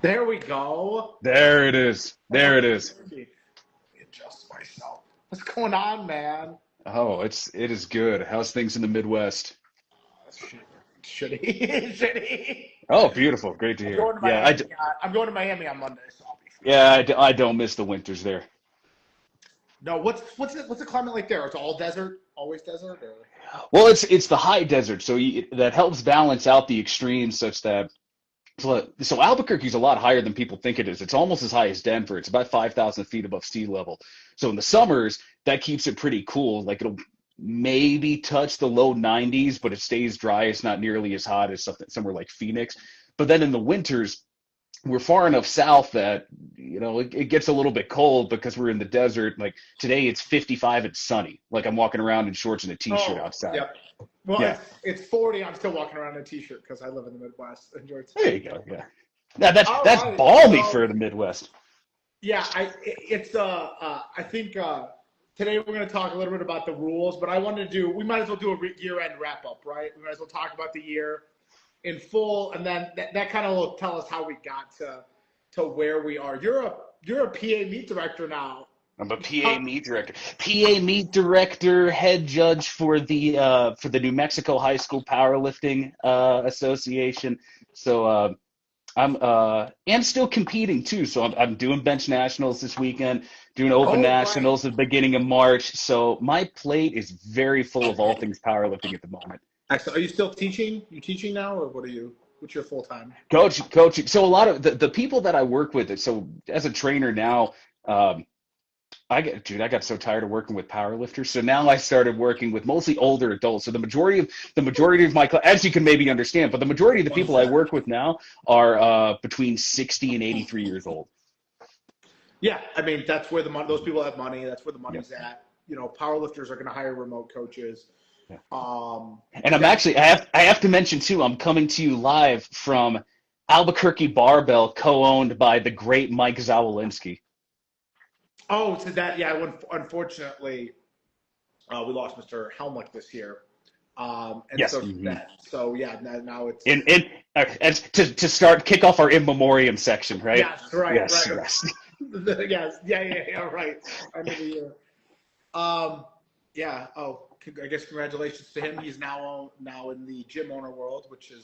There we go. There it is. There it is. Let me adjust myself. What's going on, man? Oh, it is good. How's things in the Midwest? Shitty. Shitty. Oh, beautiful. Great to I'm hear. going to Miami. I'm going to Miami on Monday, so I'll be fine. I don't miss the winters there. No, what's the climate like there? It's all desert, always desert, or? Well, it's the high desert, so that helps balance out the extremes such that so Albuquerque's a lot higher than people think it is. It's almost as high as Denver. It's about 5,000 feet above sea level. So in the summers, that keeps it pretty cool. Like it'll maybe touch the low 90s, but it stays dry. It's not nearly as hot as somewhere like Phoenix. But then in the winters, we're far enough south that it gets a little bit cold because we're in the desert. Like today, it's 55 and sunny. Like I'm walking around in shorts and a t-shirt outside. Yep. Well, Yeah. it's 40. I'm still walking around in a t-shirt because I live in the Midwest. Enjoy it. There you go. Yeah. Now that's Right. balmy for the Midwest. Yeah, I think today we're going to talk a little bit about the rules, but we might as well do a year-end wrap-up, right? We might as well talk about the year in full, and then that kind of will tell us how we got to where we are. You're a PA meet director now. I'm a PA meet director. PA meet director, head judge for the New Mexico High School Powerlifting Association. So I'm still competing too. So I'm doing bench nationals this weekend, doing open nationals at the beginning of March. So my plate is very full of all things powerlifting at the moment. Excellent. Are you still teaching? You teaching now, or what's your full time? Coaching. So a lot of the people that I work with, so as a trainer now, I got so tired of working with powerlifters. So now I started working with mostly older adults. So the majority of my class, as you can maybe understand, but the majority of the people I work with now are between 60 and 83 years old. Yeah, I mean that's where those people have money. That's where the money's at. Powerlifters are going to hire remote coaches. Yeah. And I have to mention too, I'm coming to you live from Albuquerque Barbell, co-owned by the great Mike Zawolinski. Oh, so that, yeah, unfortunately, we lost Mr. Helmlich this year. And yes. So yeah, now it's to kick off our in memoriam section, right? Yes, right. Yes, right. yes. Yes, yeah, right. End of the year. Yeah. Oh, I guess congratulations to him. He's now in the gym owner world, which is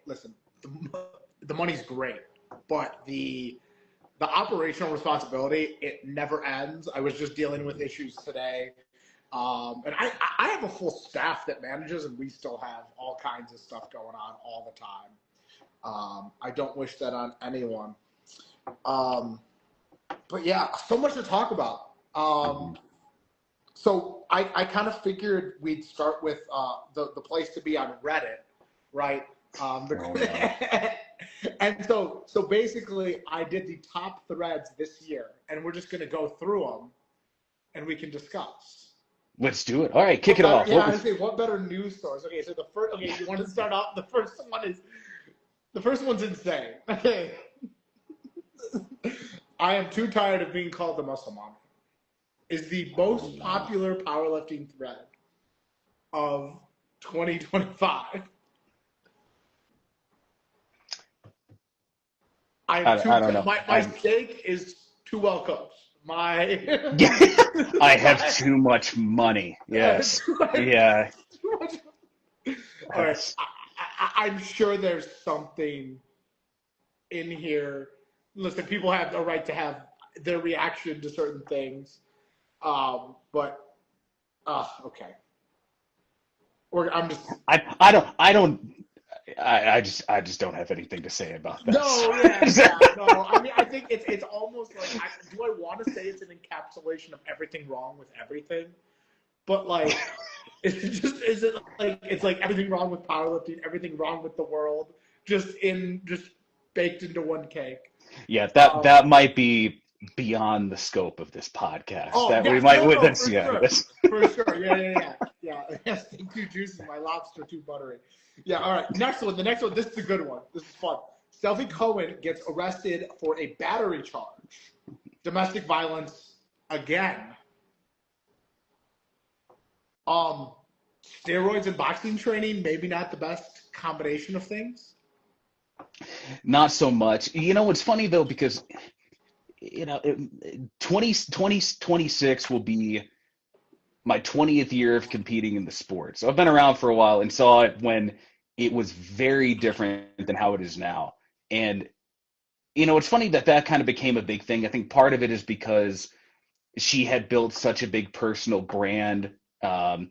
listen. The money's great, but the operational responsibility, it never ends. I was just dealing with issues today, and I have a full staff that manages, and we still have all kinds of stuff going on all the time. I don't wish that on anyone. But yeah, so much to talk about. So I kind of figured we'd start with the place to be on Reddit, right? And so basically, I did the top threads this year, and we're just going to go through them, and we can discuss. Let's do it. All right, kick it off. Yeah, I say, what better news source? Okay, so you want to start off? The first one's insane. Okay. I am too tired of being called the muscle mom. Is the most popular powerlifting thread of 2025. I don't know. My steak is too well cooked. I have too much money. Yes. Yeah. All right. I'm sure there's something in here. Listen, people have a right to have their reaction to certain things. Okay. I just don't have anything to say about that. No. I mean, I think it's almost like, do I want to say it's an encapsulation of everything wrong with everything? But like, it's like everything wrong with powerlifting, everything wrong with the world, just baked into one cake. Yeah, that might be beyond the scope of this podcast. For sure. Yeah. Steak too juicy, my lobster too buttery. Yeah, all right. Next one. The next one, this is a good one. This is fun. Sebastian Coyne gets arrested for a battery charge. Domestic violence again. Steroids and boxing training, maybe not the best combination of things. Not so much. You know, it's funny though, because, 2026 will be my 20th year of competing in the sport. So I've been around for a while and saw it when it was very different than how it is now. And, it's funny that that kind of became a big thing. I think part of it is because she had built such a big personal brand, and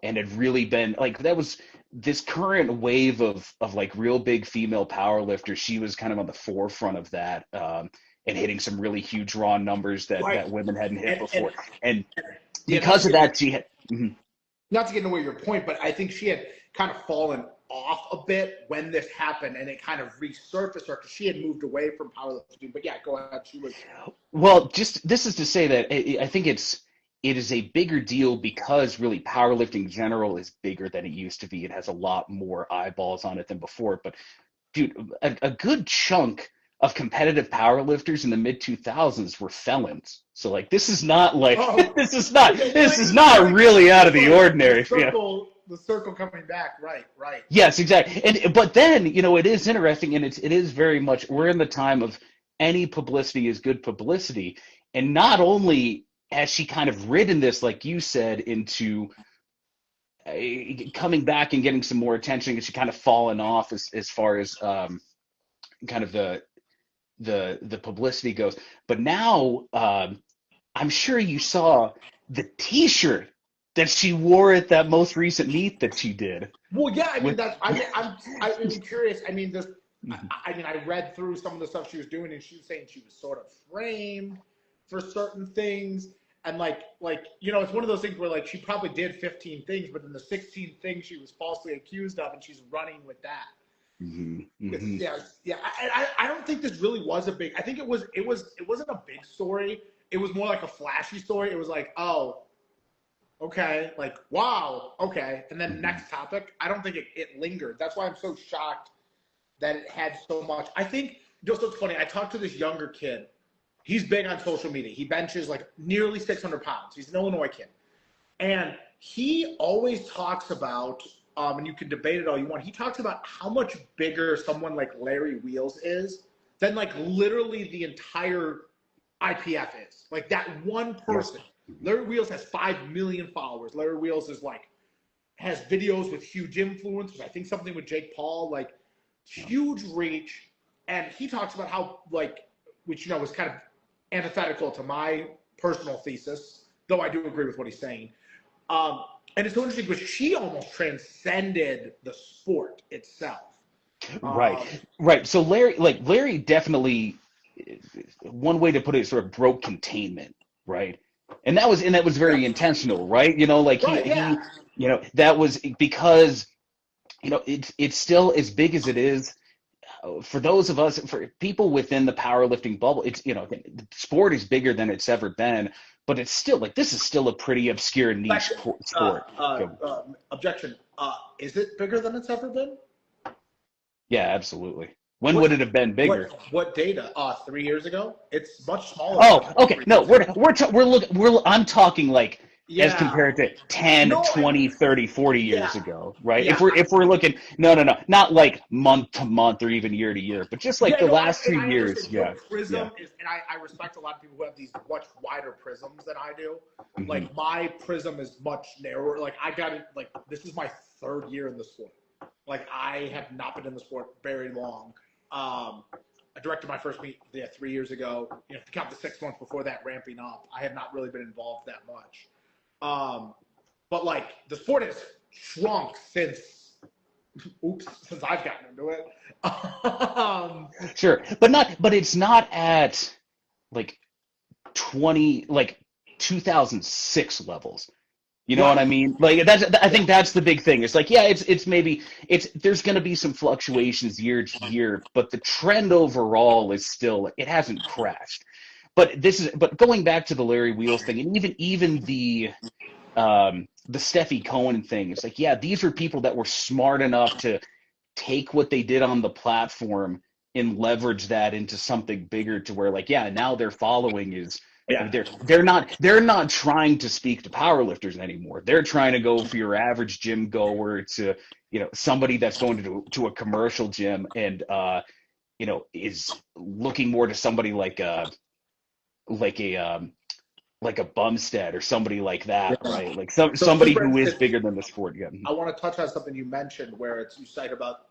had really been like, that was this current wave of like real big female powerlifters. She was kind of on the forefront of that, and hitting some really huge raw numbers that Right. women hadn't hit And before. And yeah, not because to of get that, she had. Mhm. not to get away your point, but I think she had kind of fallen off a bit when this happened, and it kind of resurfaced her because she had moved away from powerlifting. But yeah, go ahead. She was Well, just this is to say that I think it is a bigger deal because really powerlifting in general is bigger than it used to be. It has a lot more eyeballs on it than before. But dude, a good chunk of competitive powerlifters in the mid 2000s were felons. So like this is not like oh okay. this is not really out of the ordinary. Yeah. The circle coming back. Right, right. Yes, exactly. And but then, it is interesting, and it is very much, we're in the time of any publicity is good publicity. And not only has she kind of ridden this, like you said, into uh, coming back and getting some more attention, and she kind of fallen off as far as, kind of the publicity goes. But now, I'm sure you saw the T-shirt that she wore at that most recent meet that she did Well, yeah. I mean, with. that's. I'm curious. I mean, this. Mhm. I mean, I read through some of the stuff she was doing, and she was saying she was sort of framed for certain things, and it's one of those things where like she probably did 15 things, but then the 16th thing she was falsely accused of, and she's running with that. Mhm, It's, mhm. yeah, yeah. I don't think this really was a big. I think it wasn't a big story. It was more like a flashy story. It was like, oh, okay, like wow, okay, and then Mhm. next topic. I don't think it lingered. That's why I'm so shocked that it had so much. I think just what's funny. I talked to this younger kid. He's big on social media. He benches like nearly 600 pounds. He's an Illinois kid, and he always talks about, and you can debate it all you want. He talks about how much bigger someone like Larry Wheels is than like literally the entire IPF is. Like that one Yes. person. Larry Wheels has 5 million followers. Larry Wheels is like has videos with huge influence. I think something with Jake Paul, like Yeah. huge reach. And he talks about how like, which was kind of antithetical to my personal thesis, though I do agree with what he's saying. Um, and it's so interesting because she almost transcended the sport itself. Right. Um, Right. So Larry definitely, one way to put it, sort of broke containment, right? And that was very yes. intentional, right? Like Right. Yeah. that was because, it's still as big as it is. For those of us, for people within the powerlifting bubble, it's, the sport is bigger than it's ever been, but it's still like, this is still a pretty obscure niche Objection. sport. Go. Objection. Is it bigger than it's ever been? Yeah, absolutely. When What would it have been bigger? what data? 3 years ago? It's much smaller than it Oh, was okay. three No, years ago. we're looking, I'm talking like as Yeah. compared to 10, No, 20, 30, 40 years yeah. ago, right? If Yeah. we're looking, no, not like month to month or even year to year, but just like Yeah, the no, last few I years. understand. Your Yeah. Yeah. prism is, and I respect a lot of people who have these much wider prisms than I do. Hmm. Like my prism is much narrower. Like I got it. Like this is my third year in the sport. Like I have not been in the sport very long. I directed my first meet 3 years ago. If you count the 6 months before that ramping up, I have not really been involved that much. Um, but like the sport has shrunk since I've gotten into it. um, Sure. But it's not at like 2006 levels. You know what right. I mean? Like I Yeah. think that's the big thing. It's like, yeah, it's maybe there's going to be some fluctuations year to year, but the trend overall is still, it hasn't crashed. But going back to the Larry Wheels thing, and even the Steffi Cohen thing, it's like, yeah, these are people that were smart enough to take what they did on the platform and leverage that into something bigger, to where like, yeah, now their following is I mean, Yeah. they're not trying to speak to powerlifters anymore. They're trying to go for your average gym goer to, somebody that's going to a commercial gym and is looking more to somebody like a like a Bumstead or somebody like that, Yeah. right? Like So somebody super who is interesting. bigger than the sport. Yeah. I want to touch on something you mentioned where you cite about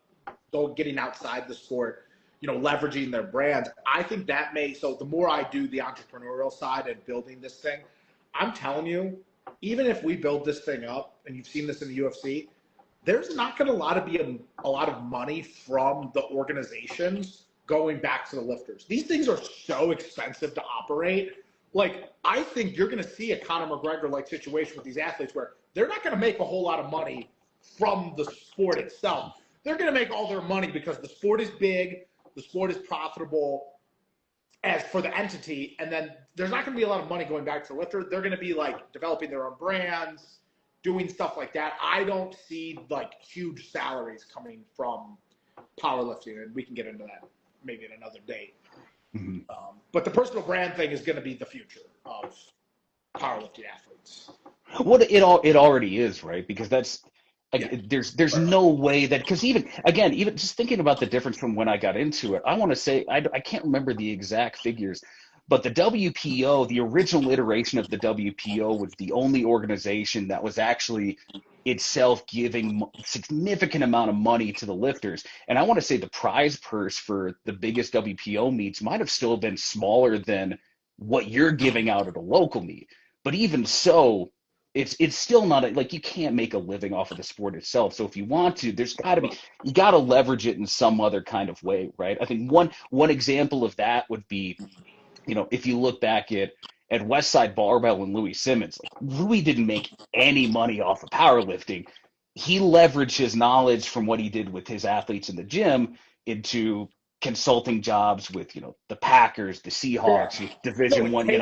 getting outside the sport, leveraging their brands. I think that so the more I do the entrepreneurial side and building this thing, I'm telling you, even if we build this thing up, and you've seen this in the UFC, there's not going to be a lot of money from the organizations going back to the lifters. These things are so expensive to operate. Like, I think you're going to see a Conor McGregor-like situation with these athletes where they're not going to make a whole lot of money from the sport itself. They're going to make all their money because the sport is big, the sport is profitable as for the entity, and then there's not going to be a lot of money going back to the lifter. They're going to be like developing their own brands, doing stuff like that. I don't see like huge salaries coming from powerlifting, and we can get into that maybe in another date. Mhm. But the personal brand thing is going to be the future of powerlifting athletes. What it already is, right? Because that's Yeah. like, there's no way that, because even just thinking about the difference from when I got into it, I want to say I can't remember the exact figures, but the WPO, the original iteration of the WPO, was the only organization that was actually itself giving significant amount of money to the lifters. And I want to say the prize purse for the biggest WPO meets might have still been smaller than what you're giving out at a local meet. But even so, it's still not like you can't make a living off of the sport itself. So if you want to, you got to leverage it in some other kind of way, right? I think one example of that would be, if you look back at Westside Barbell and Louis Simmons, like Louis didn't make any money off of powerlifting. He leveraged his knowledge from what he did with his athletes in the gym into consulting jobs with, the Packers, the Yeah. Seahawks, No, Division with One, Tate,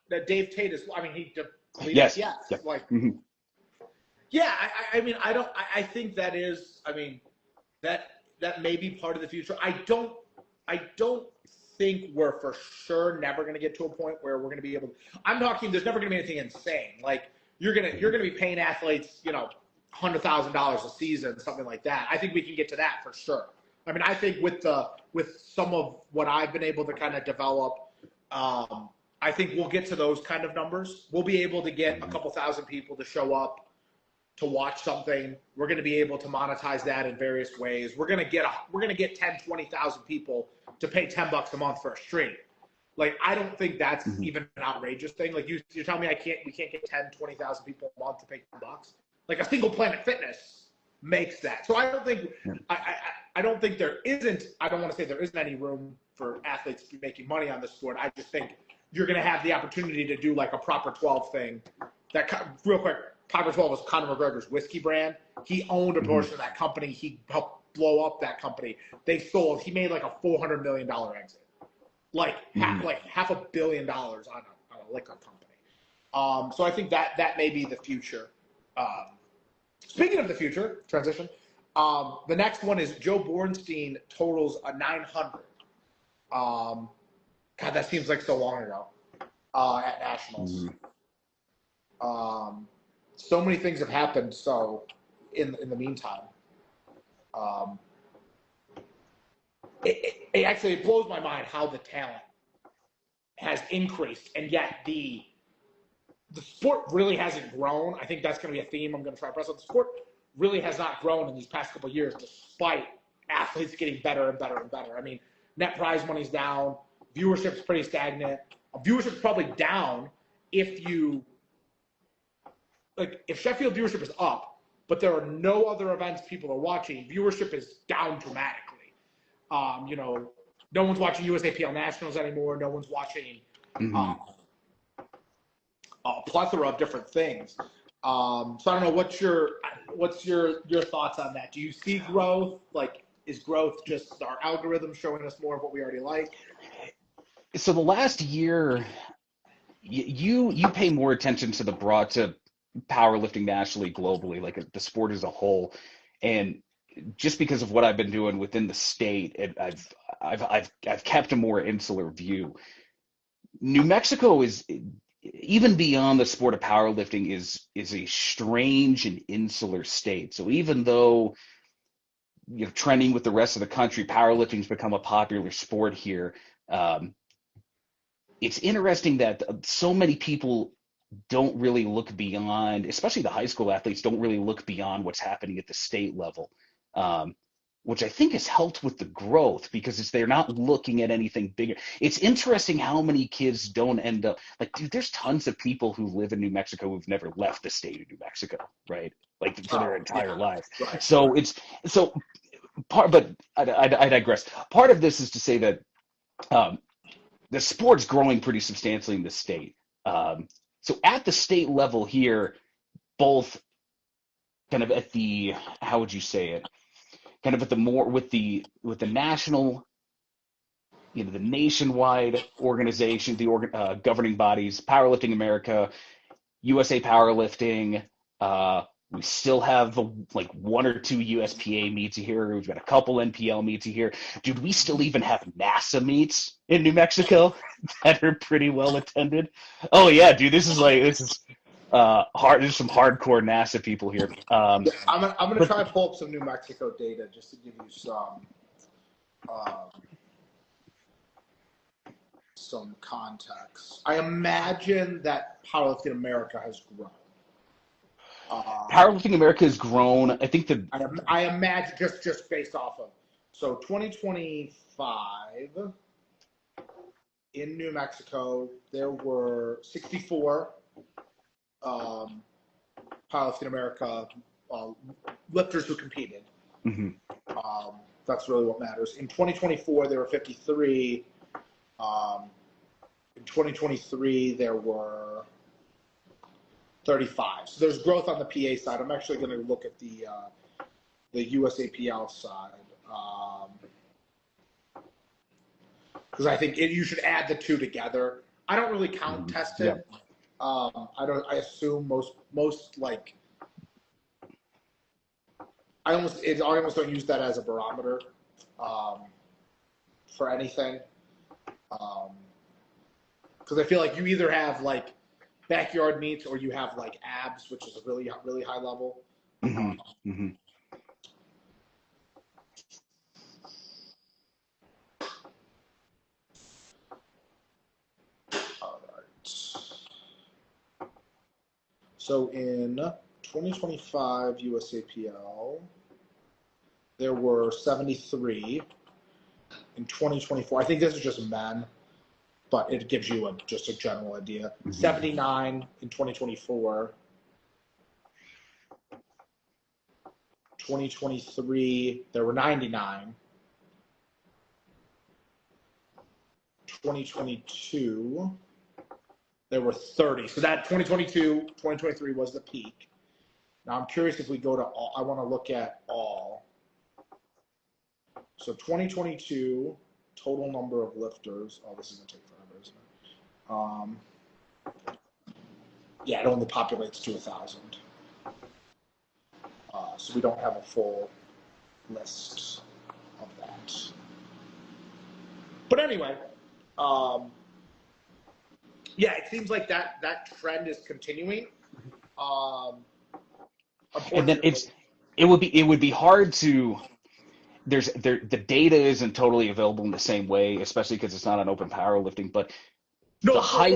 that Dave Tate is. I mean, he depleted. yes, Yes, yeah. like Hmm. yeah. I mean, I don't. I think that is. I mean, that may be part of the future. I don't think we're for sure never going to get to a point where we're going to be able to. I'm talking. There's never going to be anything insane. Like you're gonna be paying athletes, $100,000 a season, something like that. I think we can get to that for sure. I mean, I think with some of what I've been able to kind of develop, I think we'll get to those kind of numbers. We'll be able to get a couple thousand people to show up to watch something. We're going to be able to monetize that in various ways. We're going to get 10, 20,000 people to pay $10 a month for a stream. Like, I don't think that's Hmm. even an outrageous thing. Like, you're telling me we can't get 10, 20,000 people a month to pay $10? Like, a single Planet Fitness makes that. So I don't think, Yeah. I don't think there isn't, I don't want to say there isn't any room for athletes to be making money on this sport. I just think you're going to have the opportunity to do like a Proper 12 thing. Real quick, Proper 12 was Conor McGregor's whiskey brand. He owned a Hmm. portion of that company. He helped blow up that company. He made like a $400 million exit. Like Hmm. half $1 billion on a liquor company. So I think that may be the future. Speaking of the future, transition. The next one is Joe Bornstein totals a 900. God, that seems like so long ago at Nationals. Hmm. So many things have happened. So in the meantime, um, it blows my mind how the talent has increased, and yet the sport really hasn't grown. I think that's going to be a theme I'm going to try to press on. The sport really has not grown in these past couple of years, despite athletes getting better and better and better. I mean, net prize money's down, viewership's pretty stagnant. Viewership's probably down if Sheffield viewership is up, but there are no other events people are watching. Viewership is down dramatically. No one's watching USAPL Nationals anymore. No one's watching Hmm. um, a plethora of different things. So I don't know what's your thoughts on that? Do you see growth? Like, is growth just our algorithm showing us more of what we already like? So the last year, you pay more attention to to powerlifting nationally, globally, like the sport as a whole, and just because of what I've been doing within the state, I've kept a more insular view. New Mexico is, even beyond the sport of powerlifting, is a strange and insular state. So even though trending with the rest of the country, powerlifting's become a popular sport here. Um, it's interesting that so many people don't really look beyond, especially the high school athletes, don't really look beyond what's happening at the state level, um, which I think has helped with the growth because they're not looking at anything bigger. It's interesting how many kids don't end up like, dude, there's tons of people who live in New Mexico who've never left the state of New Mexico, right? Like for their Oh, entire yeah. life. Right. So it's so but I digress. Part of this is to say that um, the sport's growing pretty substantially in the state. So at the state level here, both kind of at the, how would you say it? Kind of at the more with the national, the nationwide organization, the governing bodies, Powerlifting America, USA Powerlifting. We still have like one or two USPA meets here. We've got a couple NPL meets here. Dude, we still even have NASA meets in New Mexico that are pretty well attended. Oh yeah, dude, this is hard. There's some hardcore NASA people here. Yeah, I'm gonna But try to pull up some New Mexico data just to give you um, some context. I imagine that Powerlifting America has grown. Um, Powerlifting America has grown. I think the I imagine just based off of 2025 in New Mexico there were 64 um, Powerlifting America uh, lifters who competed. mhm. That's really what matters. In 2024 there were 53. Um, in 2023 there were 35. So there's growth on the PA side. I'm actually going to look at the USAPL side because I think you should add the two together. I don't really count Yeah. tested. I don't. I assume most like I almost don't use that as a barometer um, for anything because I feel like you either have like backyard meets or you have like abs, which is a really high level. hmm hmm All right. So in 2025 USAPL, there were 73. In 2024, I think this is just men, but it gives you just a general idea. 79 in 2024. 2023, there were 99. 2022, there were 30. So that 2022, 2023 was the peak. Now I'm curious if we go to all, I want to look at all. So 2022, total number of lifters. Oh, this is going to take forever, isn't it? Yeah, it only populates to 1,000. So we don't have a full list of that. But anyway, yeah, it seems like that trend is continuing. And then Unfortunately, it would be hard to the data isn't totally available in the same way, especially because it's not on open powerlifting. But the no. high,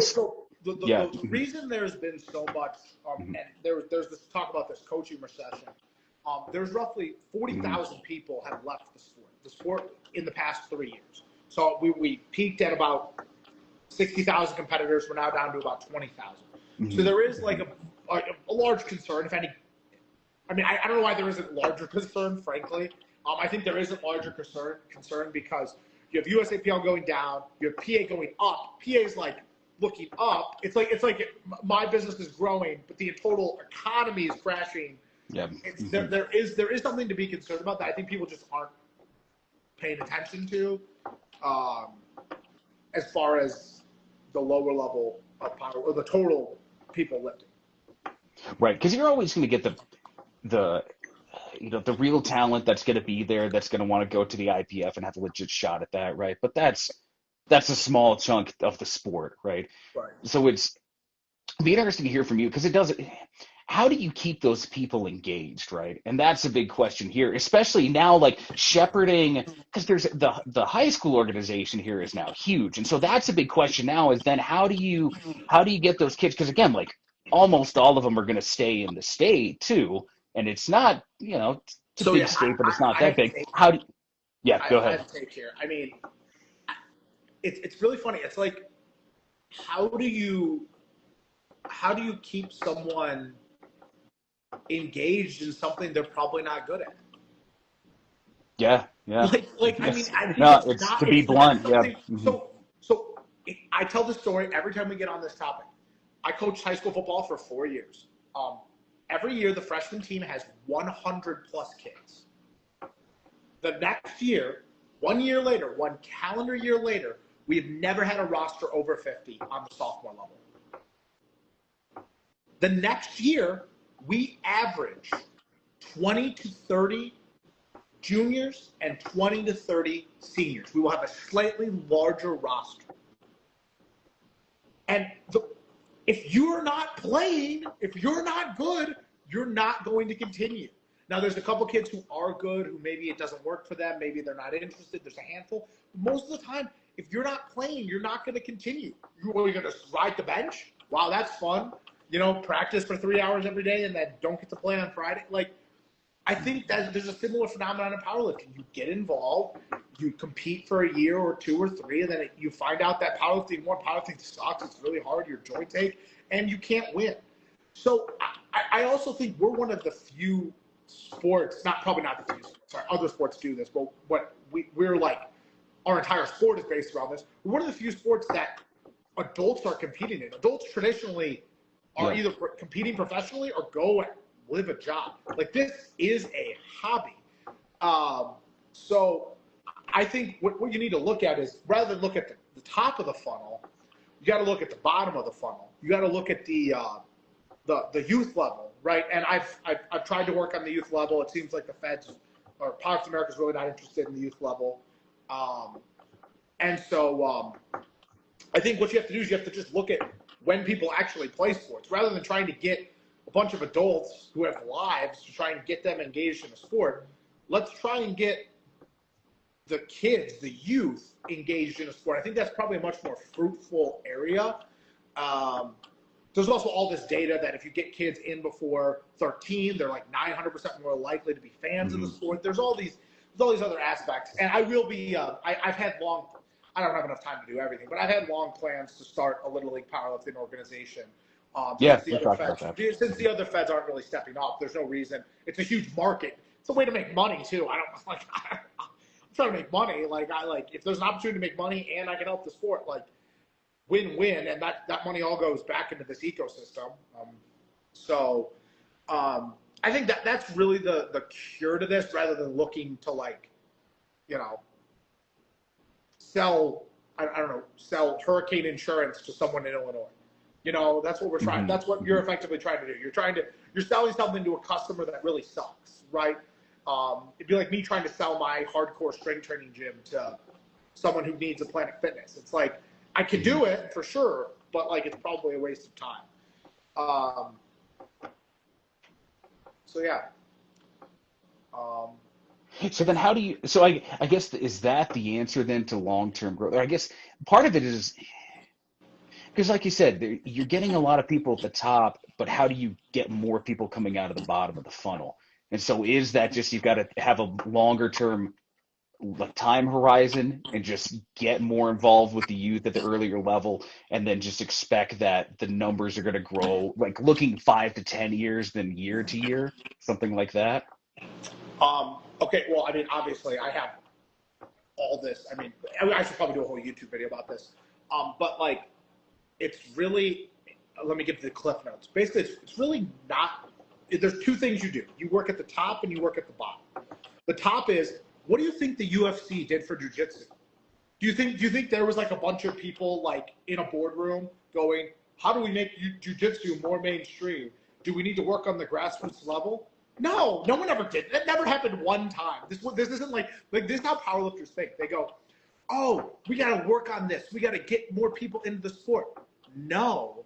yeah, The reason there's been so much, and there's this talk about this coaching recession. There's roughly 40,000 people have left the sport in the past 3 years. So we peaked at about 60,000 competitors. We're now down to about 20,000. So there is like a large concern, if any. I mean, I don't know why there isn't larger concern, frankly. I think there isn't larger concern because you have USAPL going down, you have PA going up. PA is like looking up. It's like my business is growing, but the total economy is crashing. yeah. There is something to be concerned about that I think people just aren't paying attention to, as far as the lower level of power or the total people lifting. Right, because you're always going to get the the real talent that's going to be there, that's going to want to go to the IPF and have a legit shot at that, right? But that's a small chunk of the sport, right? Right. So it'd be interesting to hear from you because it doesn't. How do you keep those people engaged, right? And that's a big question here, especially now, like shepherding, because there's the high school organization here is now huge, and so that's a big question now. Is then how do you get those kids? Because again, like almost all of them are going to stay in the state too, and it's not, it's a So big yeah, state, but it's not I have that a big. take. Yeah, go I ahead. have a take here. I mean, it's really funny. It's like, how do you how do you keep someone engaged in something they're probably not good at? Yeah, yeah. I mean, Yes. I think No, it's to be it's not blunt. Yeah. something. So I tell this story every time we get on this topic. I coached high school football for 4 years. Every year, the freshman team has 100 plus kids. The next year, 1 year later, one calendar year later, we've never had a roster over 50 on the sophomore level. The next year, we average 20 to 30 juniors and 20 to 30 seniors. We will have a slightly larger roster. And if you're not playing, if you're not good, you're not going to continue. Now, there's a couple kids who are good, who maybe it doesn't work for them, maybe they're not interested. There's a handful. Most of the time, if you're not playing, you're not going to continue. You're going to ride the bench. Wow, that's fun. Practice for 3 hours every day and then don't get to play on Friday. I think that there's a similar phenomenon in powerlifting. You get involved, you compete for a year or two or three, and then you find out that powerlifting sucks. It's really hard. Your joint ache, and you can't win. So I also think we're one of the few sports, probably not the few sports. Sorry, other sports do this, but we're like, our entire sport is based around this. We're one of the few sports that adults are competing in. Adults traditionally are either competing professionally or go and live a job. This is a hobby. So I think what you need to look at is, rather than look at the top of the funnel, you got to look at the bottom of the funnel. You got to look at the youth level, right? And I've tried to work on the youth level. It seems like the feds or Powerlifting America is really not interested in the youth level. And so I think what you have to do is you have to just look at when people actually play sports, rather than trying to get a bunch of adults who have lives to try and get them engaged in a sport. Let's try and get the kids, the youth, engaged in a sport. I think that's probably a much more fruitful area. There's also all this data that if you get kids in before 13, they're like 900% more likely to be fans of the sport. There's all these other aspects. And I will be, I've had I don't have enough time to do everything, but I've had long plans to start a Little League powerlifting organization. Yeah, we talked about that. Since the other feds aren't really stepping up, there's no reason. It's a huge market. It's a way to make money too. I'm trying to make money. If there's an opportunity to make money and I can help the sport, win-win, and that money all goes back into this ecosystem. I think that's really the cure to this, rather than looking to sell hurricane insurance to someone in Illinois. That's what we're trying. That's what you're effectively trying to do. You're selling something to a customer that really sucks, right? It'd be like me trying to sell my hardcore strength training gym to someone who needs a Planet Fitness. It's like, I could do it for sure, but it's probably a waste of time. So yeah. So then how do you, so I guess, is that the answer then to long-term growth? I guess part of it is, because like you said, you're getting a lot of people at the top, but how do you get more people coming out of the bottom of the funnel? And so is that just, you've got to have a longer term time horizon and just get more involved with the youth at the earlier level, and then just expect that the numbers are going to grow, looking 5 to 10 years than year to year, something like that? Okay, well, obviously I have all this. I should probably do a whole YouTube video about this. But it's really, let me give you the cliff notes. Basically, it's really not, there's two things you do. You work at the top and you work at the bottom. The top is, what do you think the UFC did for jiu-jitsu? Do you think there was a bunch of people in a boardroom going, how do we make jiu-jitsu more mainstream? Do we need to work on the grassroots level? No one ever did. That never happened one time. This isn't this is how powerlifters think. They go, oh, we got to work on this. We got to get more people into the sport. No,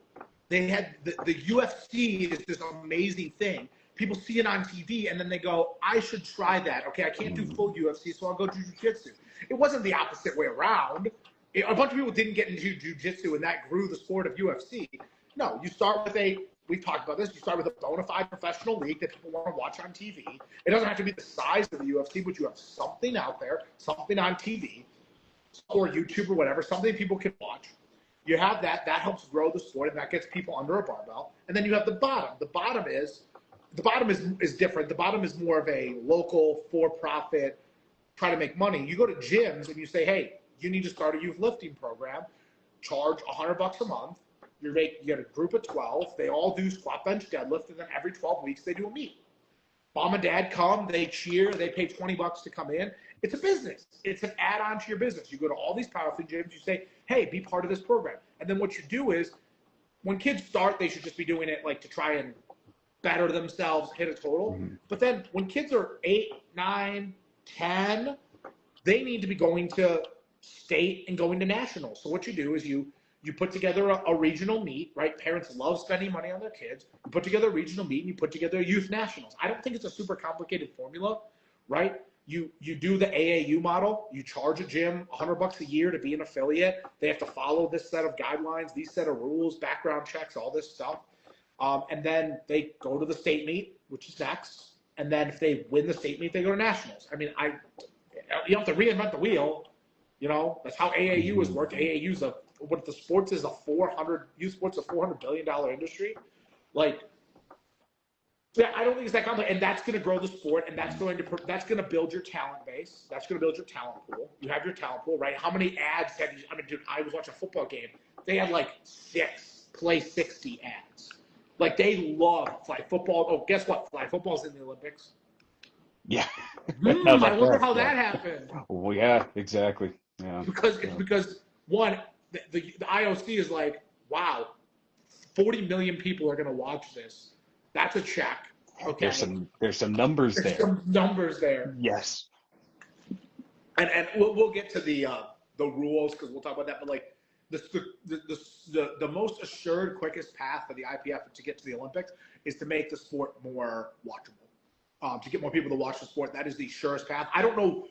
they had the UFC is this amazing thing. People see it on TV and then they go, I should try that. Okay, I can't do full UFC, so I'll go do jiu-jitsu. It wasn't the opposite way around. A bunch of people didn't get into jiu-jitsu and that grew the sport of UFC. No, you start with we've talked about this, you start with a bona fide professional league that people want to watch on TV. It doesn't have to be the size of the UFC, but you have something out there, something on TV or YouTube or whatever, something people can watch. You have that helps grow the sport and that gets people under a barbell. And then you have the bottom. The bottom is different. The bottom is more of a local for-profit, try to make money. You go to gyms and you say, hey, you need to start a youth lifting program, charge $100 a month. You get a group of 12. They all do squat, bench, deadlift, and then every 12 weeks they do a meet. Mom and dad come, they cheer, they pay $20 to come in. It's a business. It's an add-on to your business. You go to all these powerlifting gyms, you say, hey, be part of this program. And then what you do is, when kids start, they should just be doing it like to try and better themselves, hit a total. Mm-hmm. But then when kids are 8, 9, 10, they need to be going to state and going to nationals. So what you do is you put together a regional meet, right? Parents love spending money on their kids. You put together a regional meet and you put together a youth nationals. I don't think it's a super complicated formula, right? You do the AAU model. You charge a gym $100 a year to be an affiliate. They have to follow this set of guidelines, these set of rules, background checks, all this stuff. And then they go to the state meet, which is next. And then if they win the state meet, they go to nationals. I mean, you don't have to reinvent the wheel. You know, that's how AAU has worked. AAU's what the sports is youth sports a $400 billion industry. Like, yeah, I don't think it's that complicated, and that's going to grow the sport, and that's going to build your talent base. That's going to build your talent pool. You have your talent pool, right? How many ads have you? I mean, dude, I was watching a football game. They had like 6 play 60 ads. Like they love flag football. Oh, guess what? Flag football's in the Olympics. Yeah. I wonder how that happened. Well, yeah, exactly. Yeah. Because one, the IOC is like, wow, 40 million people are going to watch this. That's a check. Okay. There's some numbers there. There's some numbers there. Yes. And we'll get to the rules because we'll talk about that. But like the most assured, quickest path for the IPF to get to the Olympics is to make the sport more watchable. To get more people to watch the sport, that is the surest path. I don't know.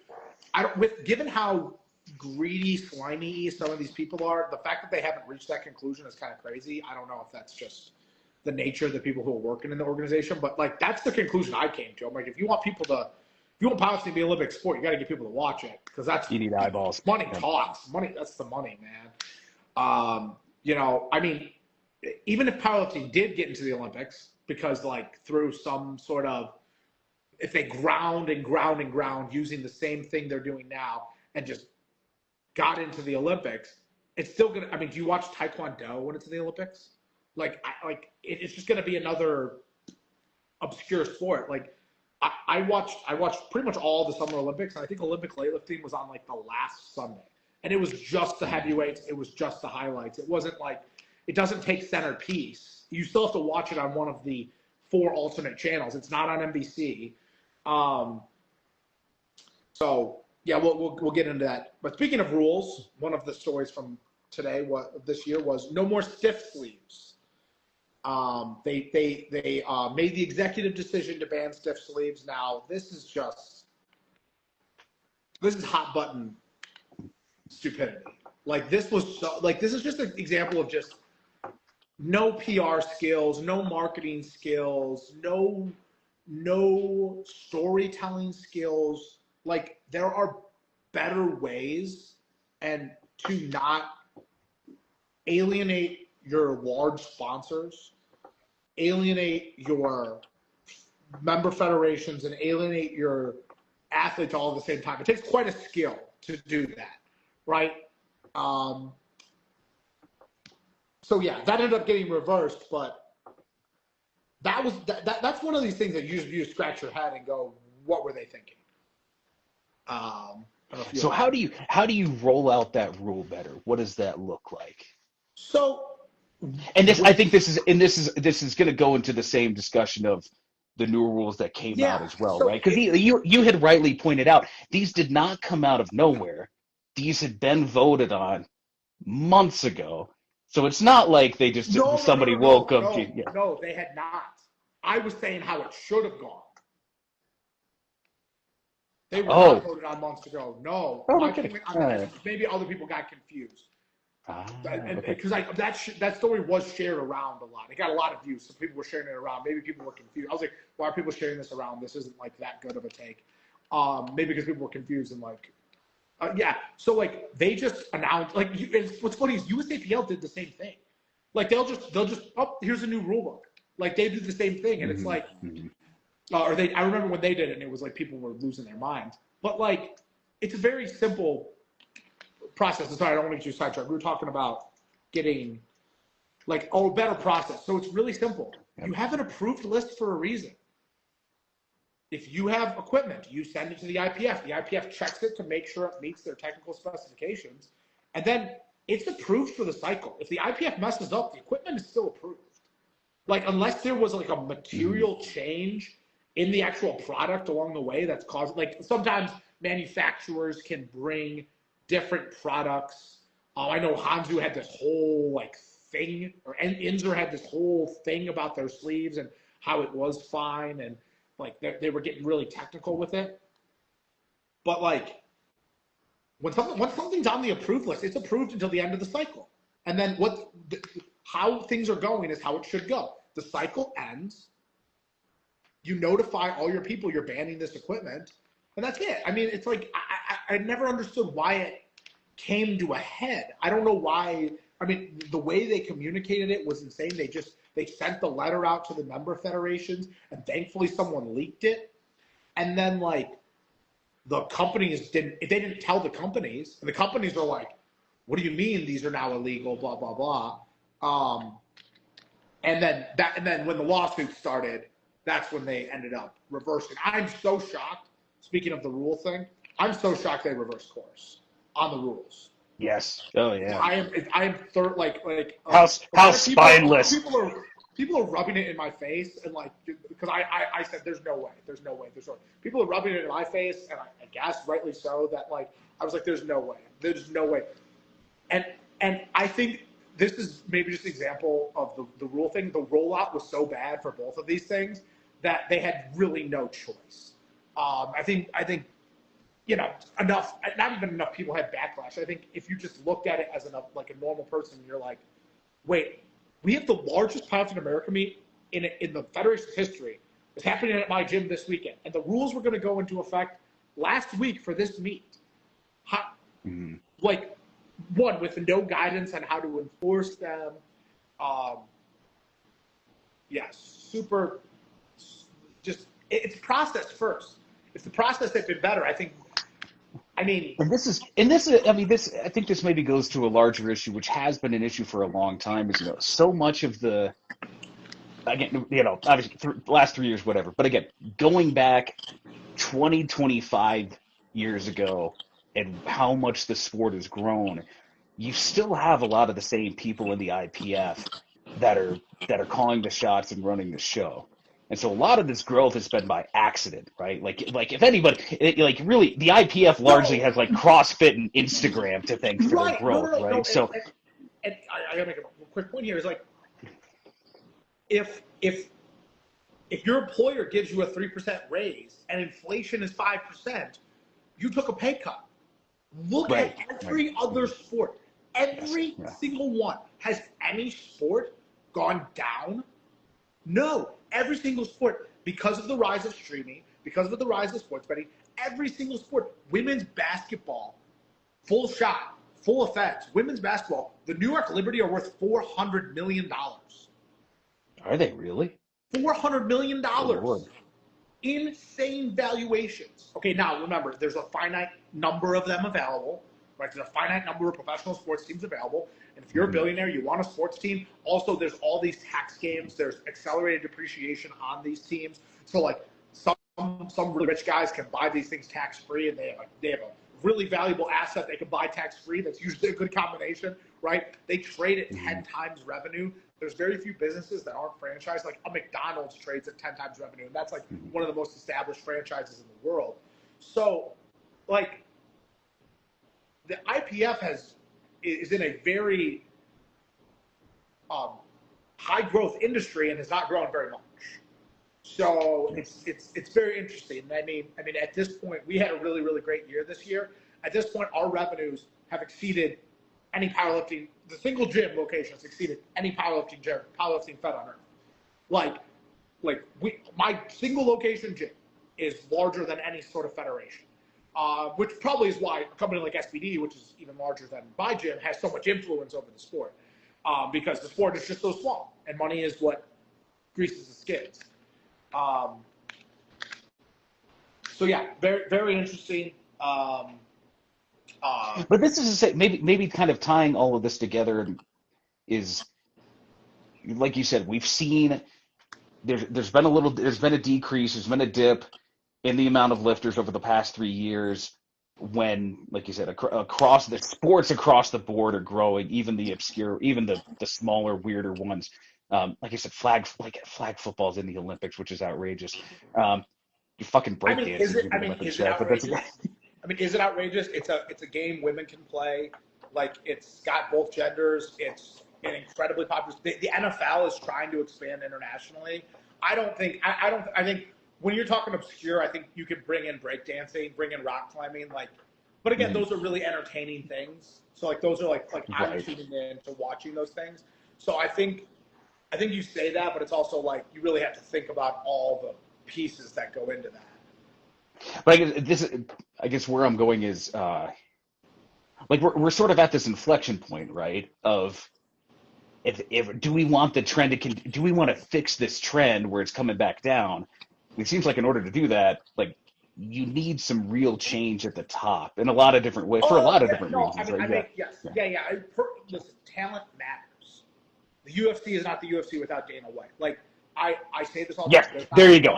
Given how greedy, slimy some of these people are, the fact that they haven't reached that conclusion is kind of crazy. I don't know if that's just the nature of the people who are working in the organization, but like that's the conclusion I came to. I'm like, if you want powerlifting to be an Olympic sport, you got to get people to watch it because that's you need eyeballs. Money talks. Money, that's the money, man. You know, I mean, even if powerlifting did get into the Olympics, because like through some sort of, if they ground using the same thing they're doing now and just got into the Olympics, it's still gonna. I mean, do you watch Taekwondo when it's in the Olympics? It's just going to be another obscure sport. Like I watched pretty much all the Summer Olympics, and I think Olympic weightlifting was on like the last Sunday, and it was just the heavyweights. It was just the highlights. It wasn't like, it doesn't take centerpiece. You still have to watch it on one of the 4 alternate channels. It's not on NBC. So yeah, we'll get into that. But speaking of rules, one of the stories from today, this year, was no more stiff sleeves. They made the executive decision to ban stiff sleeves. Now, this is hot button stupidity. Like this is just an example of just no PR skills, no marketing skills, no storytelling skills. Like there are better ways and to not alienate your large sponsors, alienate your member federations, and alienate your athletes all at the same time. It takes quite a skill to do that, right? So yeah, that ended up getting reversed, but that's one of these things that you scratch your head and go, what were they thinking? So how do you roll out that rule better? What does that look like? So, and I think this is going to go into the same discussion of the new rules that came out as well, right? Because you had rightly pointed out, these did not come out of nowhere. these had been voted on months ago. So it's not like they just No, no, no, somebody no, woke no, up. no, Yeah. no, they had not. I was saying how it should have gone. They were not Oh, voted on months ago. No, oh, no my kidding. point on that is maybe other people got confused. Okay. Because that story was shared around a lot. It got a lot of views, so people were sharing it around. Maybe people were confused. I was like, why are people sharing this around? This isn't like that good of a take. Maybe because people were confused and like, yeah. So like they just announced like what's funny is USAPL did the same thing. Like they'll just oh, here's a new rule book. Like they do the same thing, and it's Mm-hmm. like, Mm-hmm. or they. I remember when they did it, and it was like people were losing their minds. But like, it's a very simple process. Sorry, I don't want to get you sidetracked. We were talking about getting like a better process. So it's really simple. Yep. You have an approved list for a reason. If you have equipment, you send it to the IPF. The IPF checks it to make sure it meets their technical specifications, and then it's approved for the cycle. If the IPF messes up, the equipment is still approved. Like unless there was like a material change in the actual product along the way that's caused, like sometimes manufacturers can bring different products. I know Hanzu had this whole like thing, or Inzer had this whole thing about their sleeves and how it was fine, and like they were getting really technical with it. But like once something's on the approved list, it's approved until the end of the cycle. And then how things are going is how it should go. The cycle ends. You notify all your people you're banning this equipment, and that's it. I mean, it's like I never understood why it came to a head. I don't know why. I mean, the way they communicated it was insane. They sent the letter out to the member federations, and thankfully someone leaked it. And then like the companies didn't tell the companies, and the companies are like, "What do you mean these are now illegal?" Blah blah blah. And then when the lawsuit started, that's when they ended up reversing. I'm so shocked. Speaking of the rule thing, I'm so shocked they reversed course on the rules. Yes. Oh yeah. I am like How spineless. People are rubbing it in my face, and like because I said there's no way. People are rubbing it in my face, and I guess rightly so, that like I was like there's no way. And I think this is maybe just an example of the rule thing. The rollout was so bad for both of these things that they had really no choice. I think enough, not even enough people had backlash. I think if you just looked at it as like a normal person, you're like, wait, we have the largest powerlifting America meet in the Federation's history. It's happening at my gym this weekend, and the rules were going to go into effect last week for this meet. Like, one, with no guidance on how to enforce them. Super. Just it's process first. If the process had been better, I think. I mean, I think this maybe goes to a larger issue, which has been an issue for a long time. Is so much of the again, obviously the last 3 years, whatever. But again, going back 25 years ago, and how much the sport has grown, you still have a lot of the same people in the IPF that are calling the shots and running the show. And so a lot of this growth has been by accident, right? Like if anybody, like really, the IPF largely no, has like CrossFit and Instagram to thank for their right? growth, No. right? So And I gotta make a quick point here. Is like if your employer gives you a 3% raise and inflation is 5%, you took a pay cut. Look at every other sport. Every single one. Has any sport gone down? No. Every single sport, because of the rise of streaming, because of the rise of sports betting, every single sport, women's basketball, full shot, full effect, women's basketball, the New York Liberty are worth $400 million. are they really? $400 million. Good Lord. Insane valuations. Okay, now remember, there's a finite number of them available, right? There's a finite number of professional sports teams available. And if you're a billionaire, you want a sports team. Also, there's all these tax games. There's accelerated depreciation on these teams. So, like, some really rich guys can buy these things tax-free, and they have a really valuable asset they can buy tax-free. That's usually a good combination, right? They trade at 10 times revenue. There's very few businesses that aren't franchised. Like a McDonald's trades at 10 times revenue, and that's like one of the most established franchises in the world. So, like, the IPF is in a very high growth industry and has not grown very much. So it's very interesting. I mean, at this point, we had a really, really great year this year. At this point, our revenues have exceeded any powerlifting. The single gym location has exceeded any powerlifting fed on earth. Like my single location gym is larger than any sort of federation, which probably is why a company like SBD, which is even larger than my gym, has so much influence over the sport, because the sport is just so small, and money is what greases the skids. So yeah, very, very interesting. But this is to say, maybe kind of tying all of this together is, like you said, we've seen there's been a decrease, there's been a dip in the amount of lifters over the past 3 years. When, like you said, across the sports across the board are growing, even the obscure, even the smaller, weirder ones. Like I said, flag football's in the Olympics, which is outrageous. You fucking breakdancing is it? in the Olympics, Is it right? But that's outrageous? Is it outrageous? It's a game women can play. Like, it's got both genders. It's an incredibly popular. The NFL is trying to expand internationally. I think when you're talking obscure, I think you can bring in breakdancing, bring in rock climbing, but again, those are really entertaining things. So those are like I'm right. tuning in to watching those things. So I think you say that, but it's also like you really have to think about all the pieces that go into that. But I guess where I'm going is, like we're sort of at this inflection point, right? Of if do we want the trend to do we want to fix this trend where it's coming back down? It seems like in order to do that, like you need some real change at the top in a lot of different ways for a lot of different reasons, right? Yes. Listen, talent matters. The UFC is not the UFC without Dana White. Like, I say this all the Yes, time.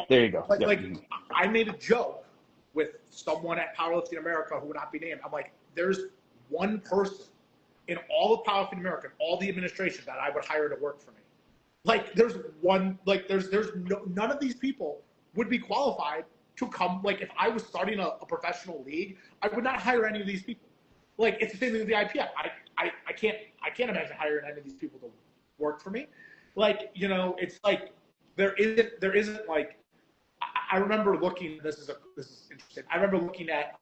there you go. Like, I made a joke with someone at Powerlifting America who would not be named. I'm like, there's one person in all of Powerlifting America, all the administration, that I would hire to work for me. Like, there's one. Like, there's none of these people would be qualified to come. Like, if I was starting a professional league, I would not hire any of these people. Like, it's the same thing with the IPF. I can't imagine hiring any of these people to work for me. Like, it's like there isn't like, I remember looking. This is interesting. I remember looking at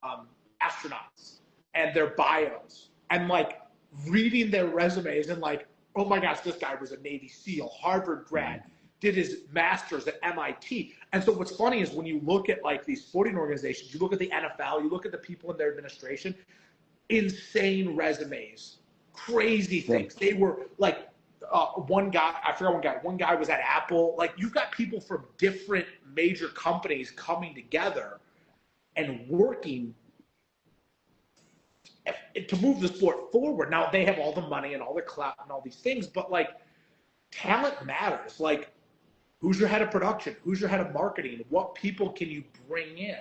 astronauts and their bios and like reading their resumes and like, oh my gosh, this guy was a Navy SEAL, Harvard grad, did his master's at MIT. And so what's funny is when you look at like these sporting organizations, you look at the NFL, you look at the people in their administration, insane resumes, crazy things. They were like, one guy, I forgot one guy was at Apple. Like, you've got people from different major companies coming together and working to move the sport forward. Now, they have all the money and all the clout and all these things, but like, talent matters. Like, who's your head of production? Who's your head of marketing? What people can you bring in?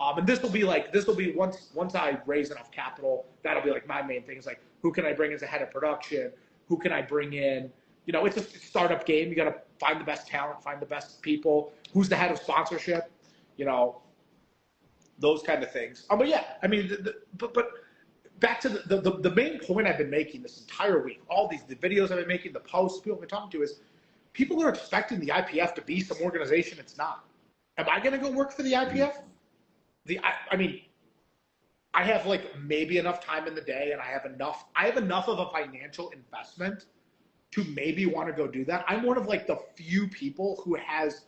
And this will be once I raise enough capital, that'll be like my main thing is like, who can I bring as a head of production? Who can I bring in? It's a startup game. You got to find the best talent, find the best people. Who's the head of sponsorship? Those kind of things. But yeah, I mean, but back to the main point I've been making this entire week, the videos I've been making, the posts people have been talking to, is people are expecting the IPF to be some organization it's not. Am I going to go work for the IPF? I have like maybe enough time in the day, and I have enough of a financial investment to maybe want to go do that. I'm one of like the few people who has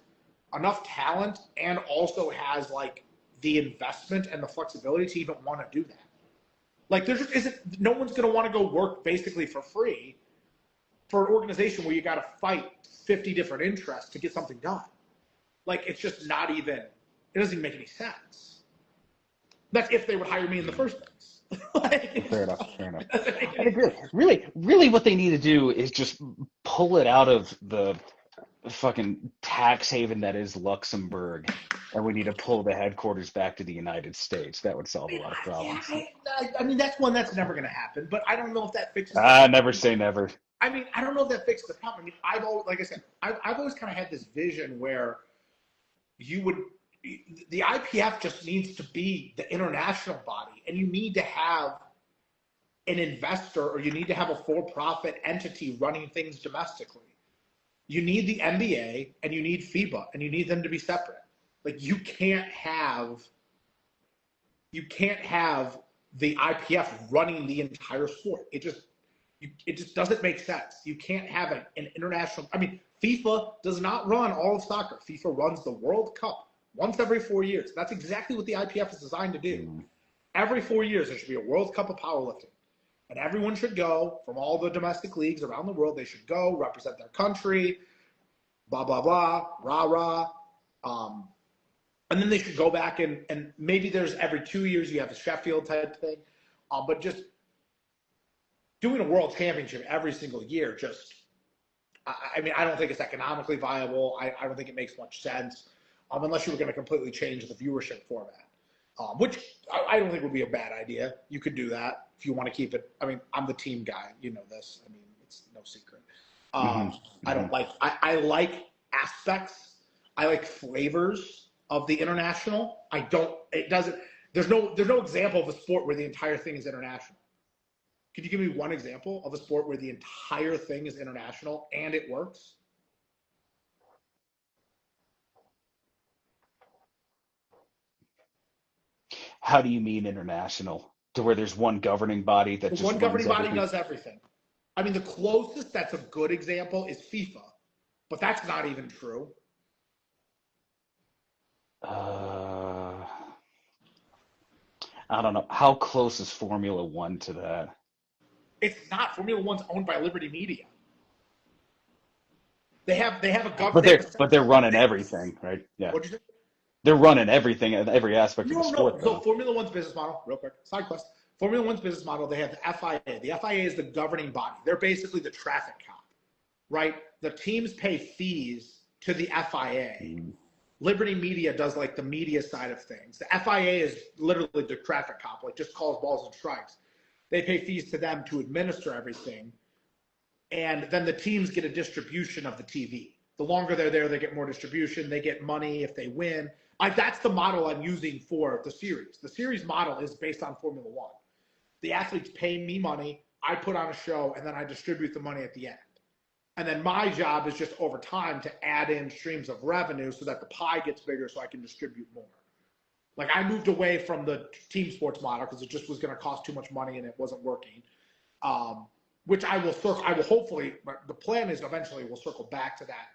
enough talent and also has like the investment and the flexibility to even want to do that. Like, there just isn't, no one's going to want to go work basically for free for an organization where you got to fight 50 different interests to get something done. Like, it's just not even, it doesn't even make any sense. That's if they would hire me in the first place. Fair enough. I agree. Really what they need to do is just pull it out of the fucking tax haven that is Luxembourg, and we need to pull the headquarters back to the United States. That would solve a lot of problems. I mean, that's one that's never going to happen, but I don't know if that fixes never say never. I mean, I don't know if that fixes the problem. I mean, I've always kind of had this vision where the IPF just needs to be the international body, and you need to have an investor, or you need to have a for-profit entity running things domestically. You need the NBA and you need FIBA, and you need them to be separate. Like you can't have the IPF running the entire sport. It just doesn't make sense. You can't have an international. I mean, FIFA does not run all of soccer. FIFA runs the World Cup once every 4 years. That's exactly what the IPF is designed to do. Every 4 years, there should be a World Cup of powerlifting. And everyone should go from all the domestic leagues around the world. They should go represent their country, blah, blah, blah, rah, rah. And then they should go back and maybe there's every 2 years you have a Sheffield type thing. But just doing a world championship every single year, I mean, I don't think it's economically viable. I don't think it makes much sense unless you were going to completely change the viewership format. Which I don't think would be a bad idea. You could do that if you want to keep it. I mean, I'm the team guy. You know this. I mean, it's no secret. I don't like. I like aspects. I like flavors of the international. I don't. It doesn't. There's no example of a sport where the entire thing is international. Could you give me one example of a sport where the entire thing is international and it works? How do you mean international? To where there's one governing body that just One governing runs body everything? does everything. I mean, the closest that's a good example is FIFA, but that's not even true. I don't know. How close is Formula One to that? It's not. Formula One's owned by Liberty Media. They have a But government. they're running everything, right? Yeah. What'd you say? They're running everything, every aspect of the No. sport, So though. Formula One's business model, real quick, side quest. Formula One's business model, they have the FIA. The FIA is the governing body. They're basically the traffic cop, right? The teams pay fees to the FIA. Liberty Media does like the media side of things. The FIA is literally the traffic cop, like just calls balls and strikes. They pay fees to them to administer everything. And then the teams get a distribution of the TV. The longer they're there, they get more distribution. They get money if they win. That's the model I'm using for the series. The series model is based on Formula One. The athletes pay me money, I put on a show, and then I distribute the money at the end. And then my job is just over time to add in streams of revenue so that the pie gets bigger so I can distribute more. Like I moved away from the team sports model because it just was going to cost too much money and it wasn't working. Which I will hopefully, the plan is eventually we'll circle back to that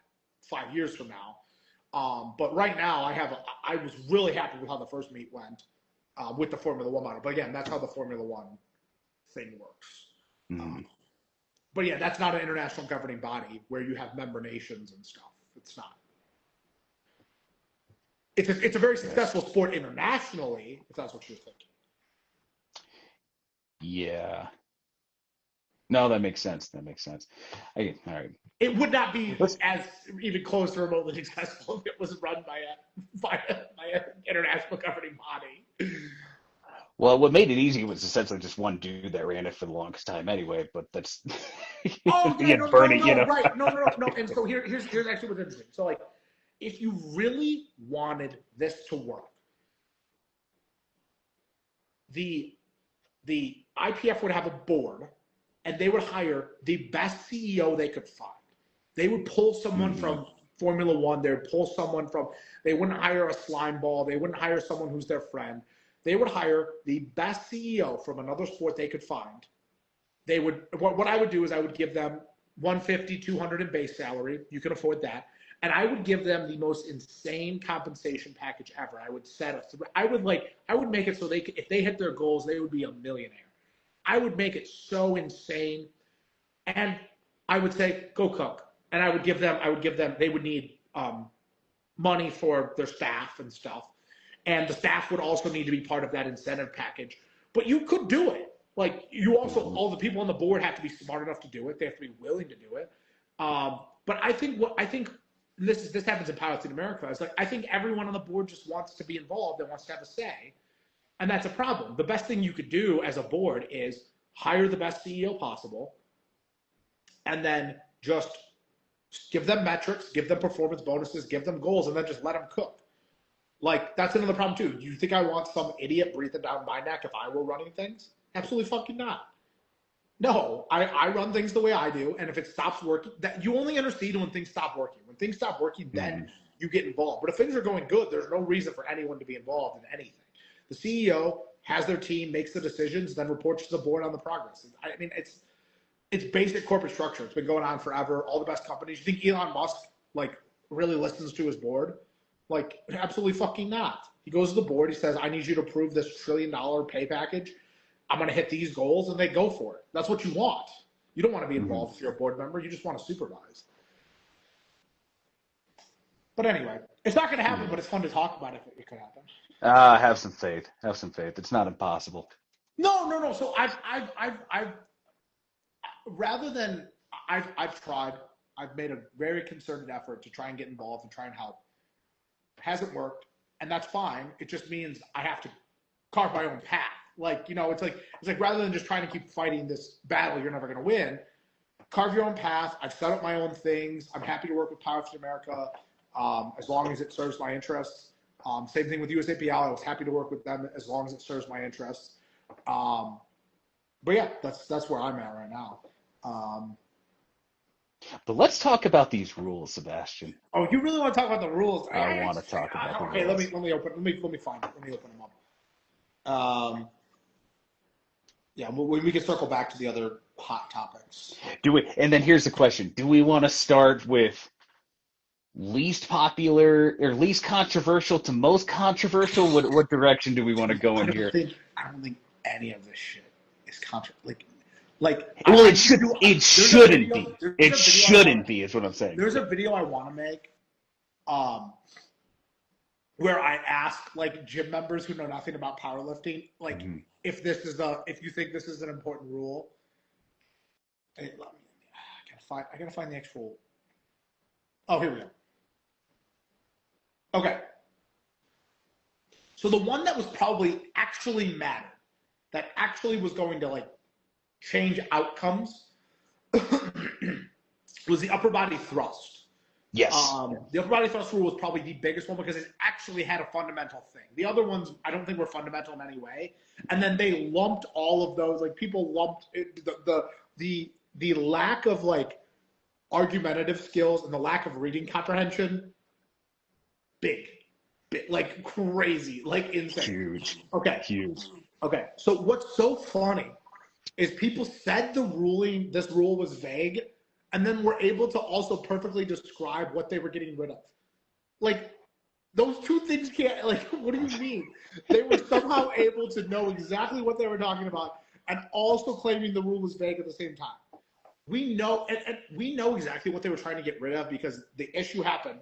5 years from now. But right now I was really happy with how the first meet went with the Formula One model. But again, that's how the Formula One thing works. But yeah, that's not an international governing body where you have member nations and stuff. It's not. It's a very successful sport internationally, if that's what you're thinking. Yeah. No, that makes sense. All right. It would not be as even close to remotely successful if it was run by an international governing body. Well, what made it easy was essentially just one dude that ran it for the longest time anyway, but that's Bernie, right. No. And so here's actually what's interesting. So like if you really wanted this to work, the IPF would have a board and they would hire the best CEO they could find. They would pull someone from Formula One. They would pull someone they wouldn't hire a slime ball. They wouldn't hire someone who's their friend. They would hire the best CEO from another sport they could find. What I would do is I would give them 150, 200 in base salary. You can afford that. And I would give them the most insane compensation package ever. I would I would make it so if they hit their goals, they would be a millionaire. I would make it so insane. And I would say, go cook. And I would give them, they would need money for their staff and stuff. And the staff would also need to be part of that incentive package. But you could do it. Like you also, all the people on the board have to be smart enough to do it. They have to be willing to do it. But I think this happens in pilots in America. It's like I think everyone on the board just wants to be involved and wants to have a say, and that's a problem. The best thing you could do as a board is hire the best CEO possible, and then just give them metrics, give them performance bonuses, give them goals, and then just let them cook. Like that's another problem too. Do you think I want some idiot breathing down my neck if I were running things? Absolutely fucking not. No, I run things the way I do, and if it stops working, that you only intercede when things stop working. When things stop working, then Mhm. you get involved. But if things are going good, there's no reason for anyone to be involved in anything. The CEO has their team, makes the decisions, then reports to the board on the progress. I mean, it's basic corporate structure. It's been going on forever. All the best companies. You think Elon Musk like really listens to his board? Like, absolutely fucking not. He goes to the board. He says, "I need you to approve this $1 trillion pay package. I'm going to hit these goals," and they go for it. That's what you want. You don't want to be Mhm. involved if you're a board member. You just want to supervise. But anyway, it's not going to happen, Yeah. but it's fun to talk about if it could happen. Have some faith. Have some faith. It's not impossible. No. So I've rather than I've tried. I've made a very concerted effort to try and get involved and try and help. It hasn't worked, and that's fine. It just means I have to carve my own path. Like, it's like rather than just trying to keep fighting this battle you're never going to win, carve your own path. I've set up my own things. I'm happy to work with Powerlifting America as long as it serves my interests. Same thing with USAPL. I was happy to work with them as long as it serves my interests. But yeah, that's where I'm at right now. But let's talk about these rules, Sebastian. Oh, you really want to talk about the rules? I want to talk about the Okay, let rules. me find it. Let me open them up. Yeah, we can circle back to the other hot topics. Do we? And then here's the question: do we want to start with least popular or least controversial to most controversial? What direction do we want to go in here? I don't think any of this shit is like Well, I need to do. it There's a shouldn't video. be. There's It a video I want. shouldn't be, is what I'm saying. There's Yeah. a video I want to make, um, where I ask like gym members who know nothing about powerlifting, like Mhm. if you think this is an important rule. I gotta find the actual. Oh, here we go. Okay. So the one that was probably actually mattered, that actually was going to like change outcomes, was the upper body thrust. Yes. The upper body thrust rule was probably the biggest one because it actually had a fundamental thing. The other ones I don't think were fundamental in any way. And then they lumped all of those, like people lumped it, the lack of like argumentative skills and the lack of reading comprehension, big, like crazy, like insane. Huge. Okay. Huge. Okay. So what's so funny is people said this rule was vague, and then were able to also perfectly describe what they were getting rid of. Like, those two things can't, like, what do you mean? They were somehow able to know exactly what they were talking about and also claiming the rule was vague at the same time. We know, and we know exactly what they were trying to get rid of because the issue happened.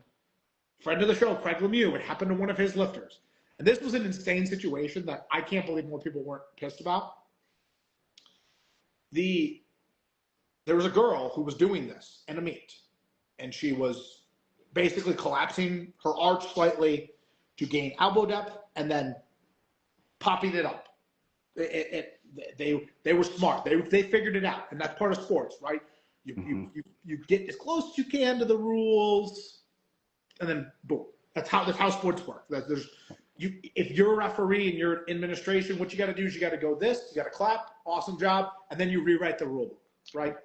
Friend of the show, Craig Lemieux, it happened to one of his lifters. And this was an insane situation that I can't believe more people weren't pissed about. There was a girl who was doing this in a meet, and she was basically collapsing her arch slightly to gain elbow depth and then popping it up. They were smart. They figured it out, and that's part of sports, right? You get as close as you can to the rules, and then boom. That's how sports work. If you're a referee and you're in administration, what you got to do is you got to go this, you got to clap, awesome job, and then you rewrite the rule book, right?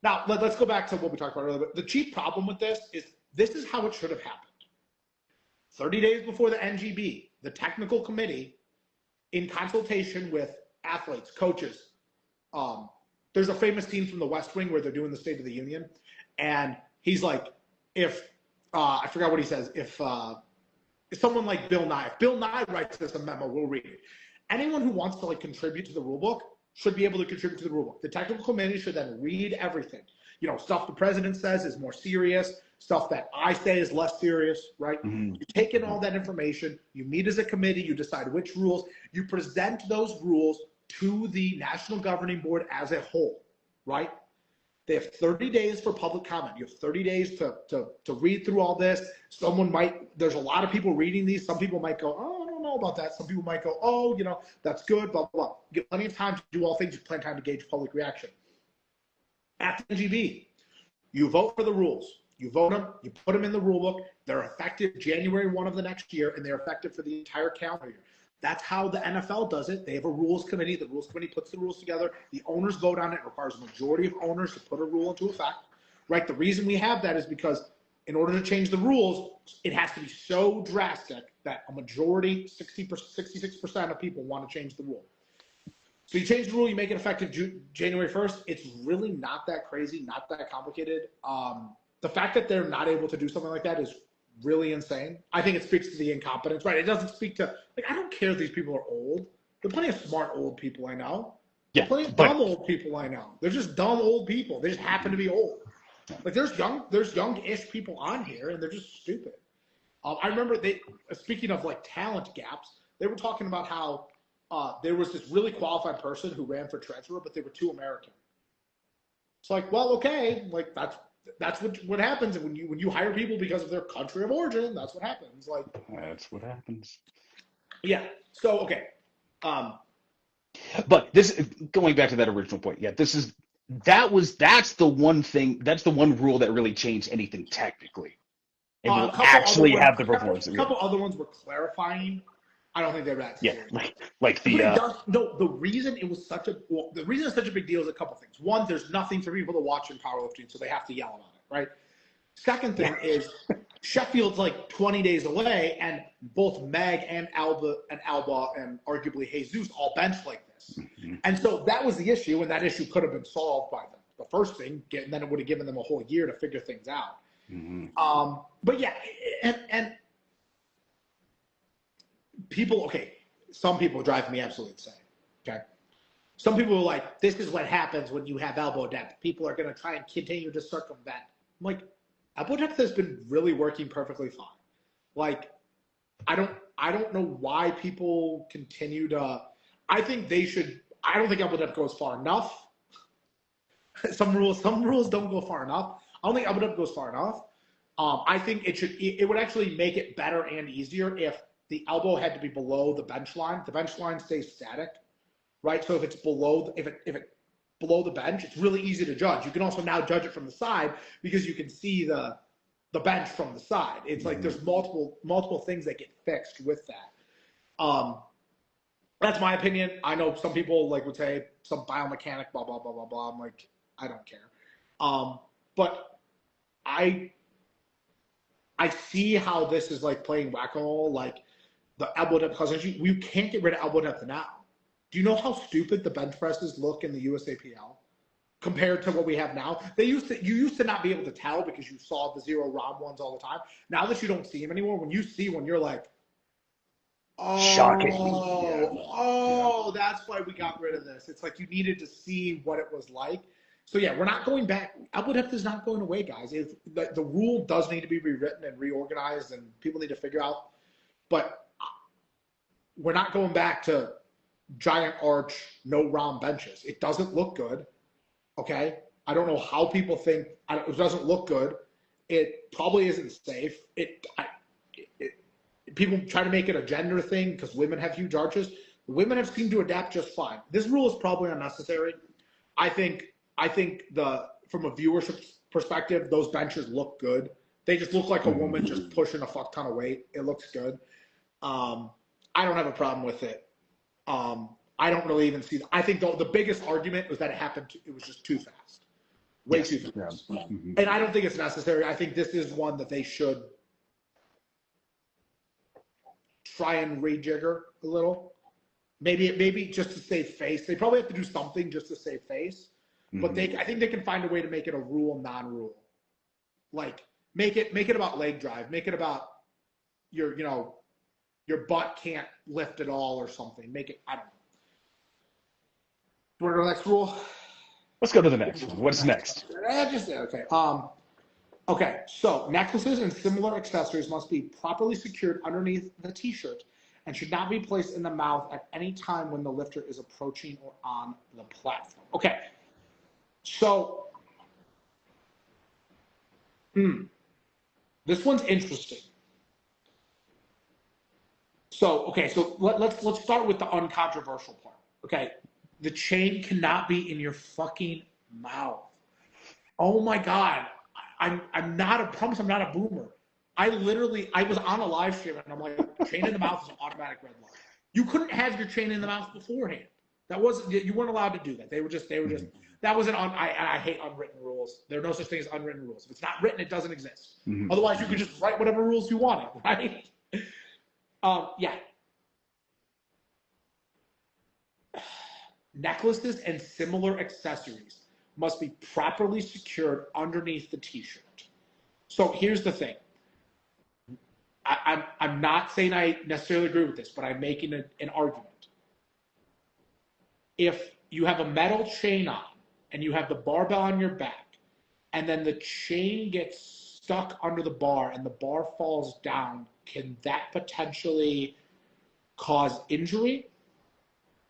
Now, let's go back to what we talked about earlier. The chief problem with this is how it should have happened. 30 days before the NGB, the technical committee, in consultation with athletes, coaches, there's a famous scene from The West Wing where they're doing the State of the Union, and he's like, I forgot what he says, if someone like Bill Nye, if Bill Nye writes us a memo, we'll read it. Anyone who wants to like contribute to the rule book should be able to contribute to the rule book. The technical committee should then read everything. Stuff the president says is more serious. Stuff that I say is less serious, right? Mm-hmm. You take in all that information. You meet as a committee. You decide which rules. You present those rules to the National Governing Board as a whole, right? They have 30 days for public comment. You have 30 days to read through all this. There's a lot of people reading these. Some people might go, oh, I don't know about that. Some people might go, oh, that's good, blah, blah, blah. You get plenty of time to do all things. You plenty of time to gauge public reaction. At the NGB, you vote for the rules. You vote them, you put them in the rule book. They're effective January 1 of the next year, and they're effective for the entire calendar year. That's how the NFL does it. They have a rules committee. The rules committee puts the rules together. The owners vote on it. It requires a majority of owners to put a rule into effect. Right? The reason we have that is because in order to change the rules, it has to be so drastic that a majority, 66% of people want to change the rule. So you change the rule, you make it effective January 1st. It's really not that crazy, not that complicated. The fact that they're not able to do something like that is really insane. I think it speaks to the incompetence, right? It doesn't speak to, like, I don't care if these people are old. There are plenty of smart old people I know. There are plenty of dumb old people I know. They're just dumb old people. They just happen to be old. Like, there's young-ish people on here, and they're just stupid. I remember speaking of like talent gaps, they were talking about how there was this really qualified person who ran for treasurer, but they were too American. It's like, well, okay, like that's what happens when you hire people because of their country of origin. That's what happens. Like, that's what happens. Yeah. So okay. But this, going back to that original point, yeah, that's the one thing, that's the one rule that really changed anything technically. It will actually have the performance. A couple other ones were clarifying. I don't think they're that serious. Yeah, like the the reason it's such a big deal is a couple things. One, there's nothing for people to watch in powerlifting, so they have to yell about it, right? Second thing is Sheffield's like 20 days away, and both Meg and Alba and arguably Jesus all bench like this. Mm-hmm. And so that was the issue, and that issue could have been solved by the first thing, and then it would have given them a whole year to figure things out. Mm-hmm. But yeah, and people, okay, some people drive me absolutely insane, okay? Some people are like, this is what happens when you have elbow depth. People are going to try and continue to circumvent. I'm like, elbow depth has been really working perfectly fine. Like, I don't know why people continue to, I don't think elbow depth goes far enough. Some rules don't go far enough. I don't think elbow depth goes far enough. I think it would actually make it better and easier if the elbow had to be below the bench line. The bench line stays static, right? So if it's below below the bench, it's really easy to judge. You can also now judge it from the side because you can see the bench from the side. It's like there's multiple things that get fixed with that. That's my opinion. I know some people would say some biomechanic, blah, blah, blah, blah, blah. I'm like, I don't care. But I see how this is like playing whack-a-mole, like the elbow depth, because you can't get rid of elbow depth now. Do you know how stupid the bench presses look in the USAPL compared to what we have now? You used to not be able to tell because you saw the 0 ROM ones all the time. Now that you don't see them anymore, when you see one, you're like, oh, shocking. That's why we got rid of this. It's like you needed to see what it was like. So yeah, we're not going back. Elbow depth is not going away, guys. The rule does need to be rewritten and reorganized, and people need to figure out. But we're not going back to giant arch, no ROM benches. It doesn't look good. Okay, I don't know how people think it doesn't look good. It probably isn't safe. People try to make it a gender thing because women have huge arches. Women have seemed to adapt just fine. This rule is probably unnecessary. I think from a viewership perspective, those benches look good. They just look like a woman just pushing a fuck ton of weight. It looks good. I don't have a problem with it. I don't really even see. I think the biggest argument was that it was just too fast, way too fast. Yeah. Mm-hmm. And I don't think it's necessary. I think this is one that they should try and rejigger a little. Maybe just to save face. They probably have to do something just to save face. But I think they can find a way to make it a rule, non-rule. Like make it about leg drive. Make it about your butt can't lift at all or something. Make it, I don't know. Do you want to go to the next rule? Let's go to the next one. What's next? Okay. Okay. So necklaces and similar accessories must be properly secured underneath the t-shirt and should not be placed in the mouth at any time when the lifter is approaching or on the platform. Okay. So, this one's interesting. So let's start with the uncontroversial part. Okay, the chain cannot be in your fucking mouth. Oh my God, I promise I'm not a boomer. I was on a live stream and I'm like, chain in the mouth is an automatic red line. You couldn't have your chain in the mouth beforehand. That wasn't, you weren't allowed to do that. They were just that was I hate unwritten rules. There are no such thing as unwritten rules. If it's not written, it doesn't exist. Mm-hmm. Otherwise, you could just write whatever rules you wanted, right? Yeah. Necklaces and similar accessories must be properly secured underneath the t-shirt. So here's the thing. I'm not saying I necessarily agree with this, but I'm making an argument. If you have a metal chain on and you have the barbell on your back, and then the chain gets stuck under the bar and the bar falls down, can that potentially cause injury?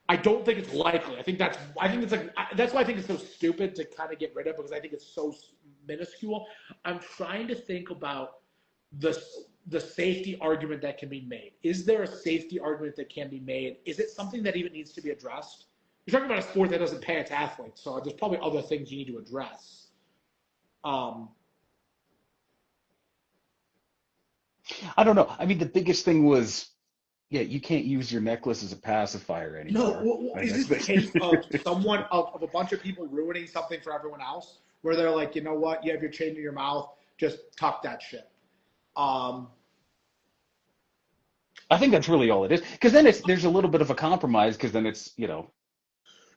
I don't think it's likely. I think it's like, that's why I think it's so stupid to kind of get rid of, because I think it's so minuscule. I'm trying to think about the safety argument that can be made. Is there a safety argument that can be made? Is it something that even needs to be addressed? You're talking about a sport that doesn't pay its athletes, so there's probably other things you need to address. I don't know. I mean, the biggest thing was, yeah, you can't use your necklace as a pacifier anymore. No, is this the case of of a bunch of people ruining something for everyone else, where they're like, you know what, you have your chain in your mouth, just tuck that shit. I think that's really all it is. Because then there's a little bit of a compromise. Because then it's, No,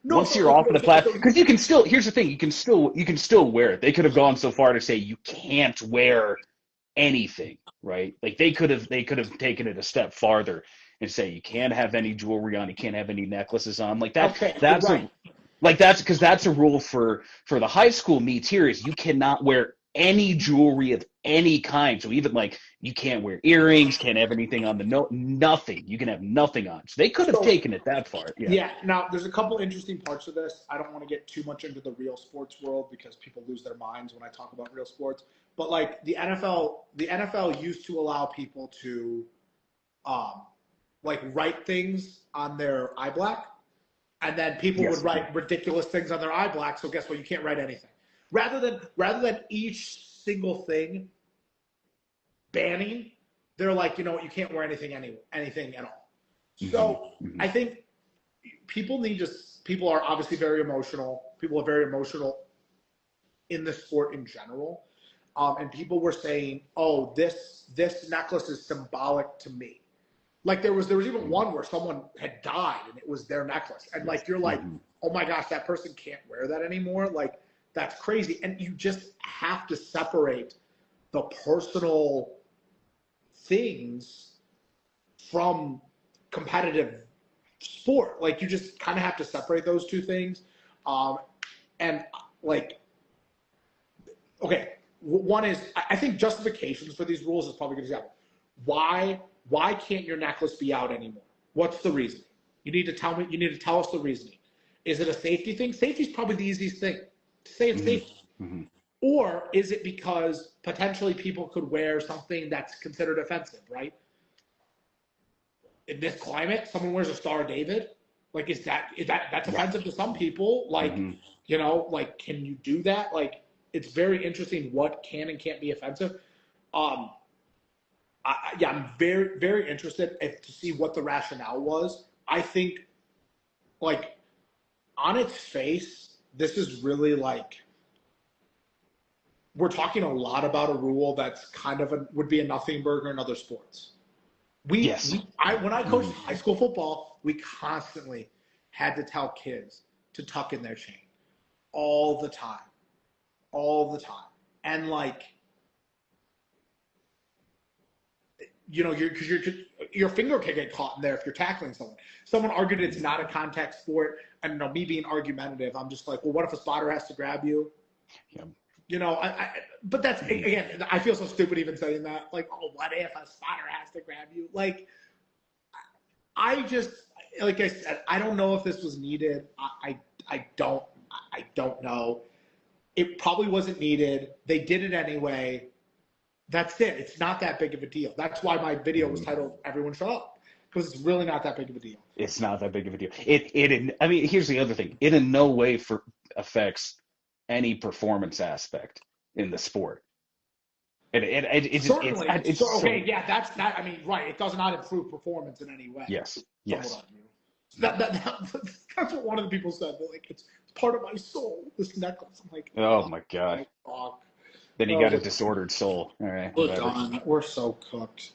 once you're off of the platform, because you can still. Here's the thing: you can still wear it. They could have gone so far to say you can't wear anything, right? Like they could have taken it a step farther and say you can't have any jewelry on, you can't have any necklaces on. Like that. Okay, That's right. that's because that's a rule for the high school meets here is you cannot wear any jewelry of any kind. So even like you can't wear earrings, can't have anything on nothing. You can have nothing on. So they could have taken it that far. Yeah. Yeah. Now, there's a couple interesting parts of this. I don't want to get too much into the real sports world because people lose their minds when I talk about real sports. But like the NFL used to allow people to, like write things on their eye black, and then people would write ridiculous things on their eye black. So guess what? You can't write anything. Rather than each single thing banning, they're like, you know what, you can't wear anything at all. So I think people are obviously very emotional. People are very emotional in the sport in general. And people were saying, oh, this necklace is symbolic to me. Like there was even one where someone had died and it was their necklace. And like you're like, oh my gosh, that person can't wear that anymore. Like that's crazy. And you just have to separate the personal things from competitive sport. Like you just kind of have to separate those two things. And like, okay, one is, I think justifications for these rules is probably a good example. Why can't your necklace be out anymore? What's the reasoning? You need to tell us the reasoning. Is it a safety thing? Safety is probably the easiest thing to say. It's safety. Or is it because potentially people could wear something that's considered offensive, right? In this climate, someone wears a Star of David. Like, that's offensive to some people? Like, like, can you do that? Like, it's very interesting what can and can't be offensive. I'm very, very interested to see what the rationale was. I think, like, on its face, this is really like, we're talking a lot about a rule that's kind of would be a nothing burger in other sports. When I coached high school football, we constantly had to tell kids to tuck in their chain all the time. And like, your finger can get caught in there if you're tackling someone. Someone argued it's not a contact sport. And me being argumentative, I'm just like, well, what if a spotter has to grab you? Yeah. But that's, again, I feel so stupid even saying that. Like, oh, what if a spotter has to grab you? Like, like I said, I don't know if this was needed. I don't know. It probably wasn't needed. They did it anyway. That's it. It's not that big of a deal. That's why my video was titled "Everyone Shut Up," because it's really not that big of a deal. It's not that big of a deal. I mean, here's the other thing. It in no way affects any performance aspect in the sport. Certainly. It's So so, okay, yeah, that's that. I mean, right? It does not improve performance in any way. yes, Some would yes. argue. That's what one of the people said. They're like, it's part of my soul. This necklace. I'm like, Oh my God. oh fuck. Then you Oh, got a disordered soul. All right, we're whatever. done. We're so cooked.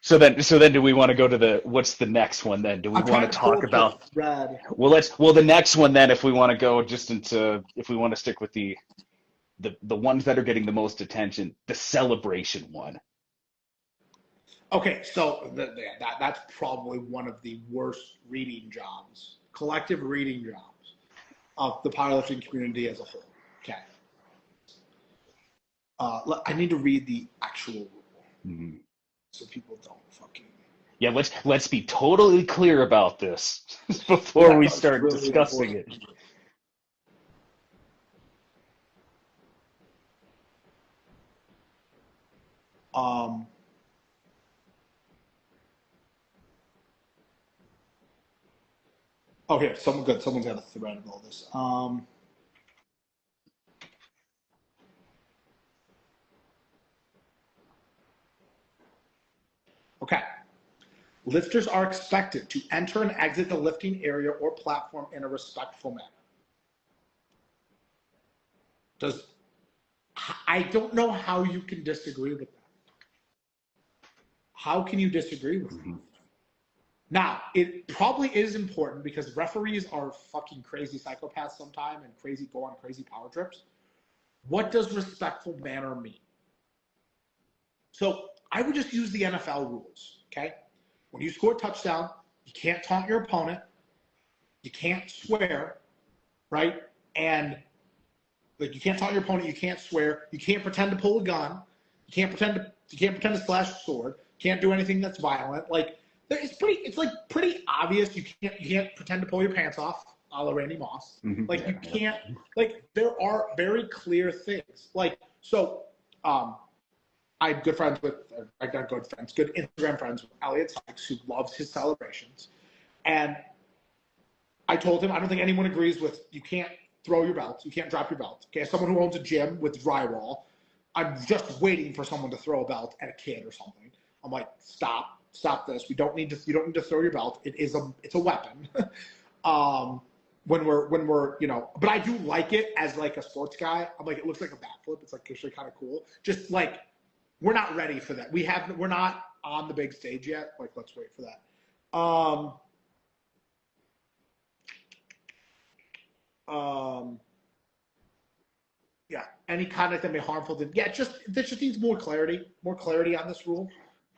So then do we want to go to what's the next one then? Do we I'm want trying to to pull talk up the about, thread. well, the next one then, if we want to go just into, if we want to stick with the ones that are getting the most attention, the celebration one. Okay, so that's probably one of the worst reading jobs, collective reading jobs of the powerlifting community as a whole. Okay. I need to read the actual rule Mhm. so people don't fucking. Yeah, let's be totally clear about this before Yeah, we no, it's start really discussing important. it. Um, okay, someone good. Someone's got a thread of all this. Okay. Lifters are expected to enter and exit the lifting area or platform in a respectful manner. Does I don't know how you can disagree with that. How can you disagree with that? Mhm. Now, it probably is important because referees are fucking crazy psychopaths sometimes and go on crazy power trips. What does respectful manner mean? So I would just use the NFL rules, okay? When you score a touchdown, you can't taunt your opponent, you can't swear, right? And like you can't taunt your opponent, you can't swear, you can't pretend to pull a gun, you can't pretend to slash a sword, can't do anything that's violent. Like it's like pretty obvious you can't pretend to pull your pants off, a la Randy Moss. Mhm. Like you Yeah. can't like there are very clear things. Like so I'm good friends with I got good Instagram friends with Elliot Sykes who loves his celebrations. And I told him I don't think anyone agrees with you can't throw your belt, you can't drop your belt. Okay, as someone who owns a gym with drywall, I'm just waiting for someone to throw a belt at a kid or something. I'm like, stop this. You don't need to throw your belt. It's a weapon. When we're but I do like it as like a sports guy. I'm like, it looks like a backflip. It's like actually kind of cool. Just like we're not ready for that. We're not on the big stage yet. Like, let's wait for that. Yeah, any conduct that may be harmful. There just needs more clarity on this rule.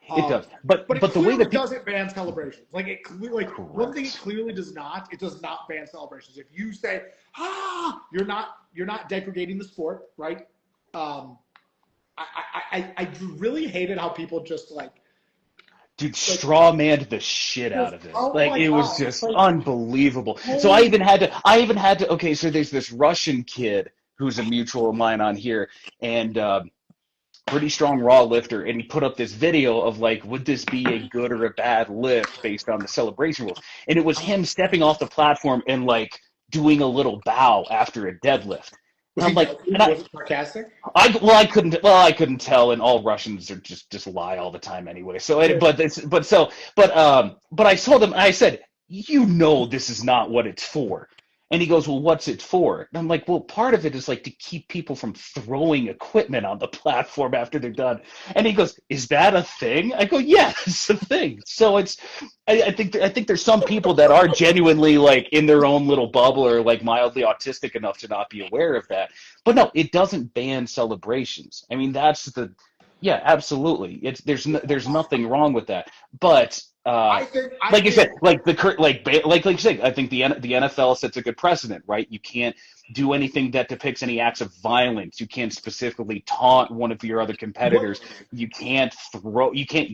It does. But But it the way clearly that people, doesn't ban celebrations. Like one thing it correct. clearly does not. It does not ban celebrations. If you say you're not degrading the sport, right? I really hated how people just Dude, like straw manned the shit out of it. oh Like my it was god, just unbelievable. So okay, so there's this Russian kid who's a mutual of mine on here, and pretty strong raw lifter, and he put up this video of like, would this be a good or a bad lift based on the celebration rules? And it was him stepping off the platform and like doing a little bow after a deadlift. was And I'm he like, joking? Was it sarcastic? I couldn't tell, and all Russians are just lie all the time anyway. So, Yeah. but I told him, I said, this is not what it's for. And he goes, well, what's it for? And I'm like, well, part of it is like to keep people from throwing equipment on the platform after they're done. And he goes, is that a thing? I go, yeah, it's a thing. So I think there's some people that are genuinely like in their own little bubble or like mildly autistic enough to not be aware of that. But no, it doesn't ban celebrations. I mean, yeah, absolutely. There's nothing wrong with that. But I think like I said, like you said, I think the NFL sets a good precedent, right? You can't do anything that depicts any acts of violence. You can't specifically taunt one of your other competitors. You can't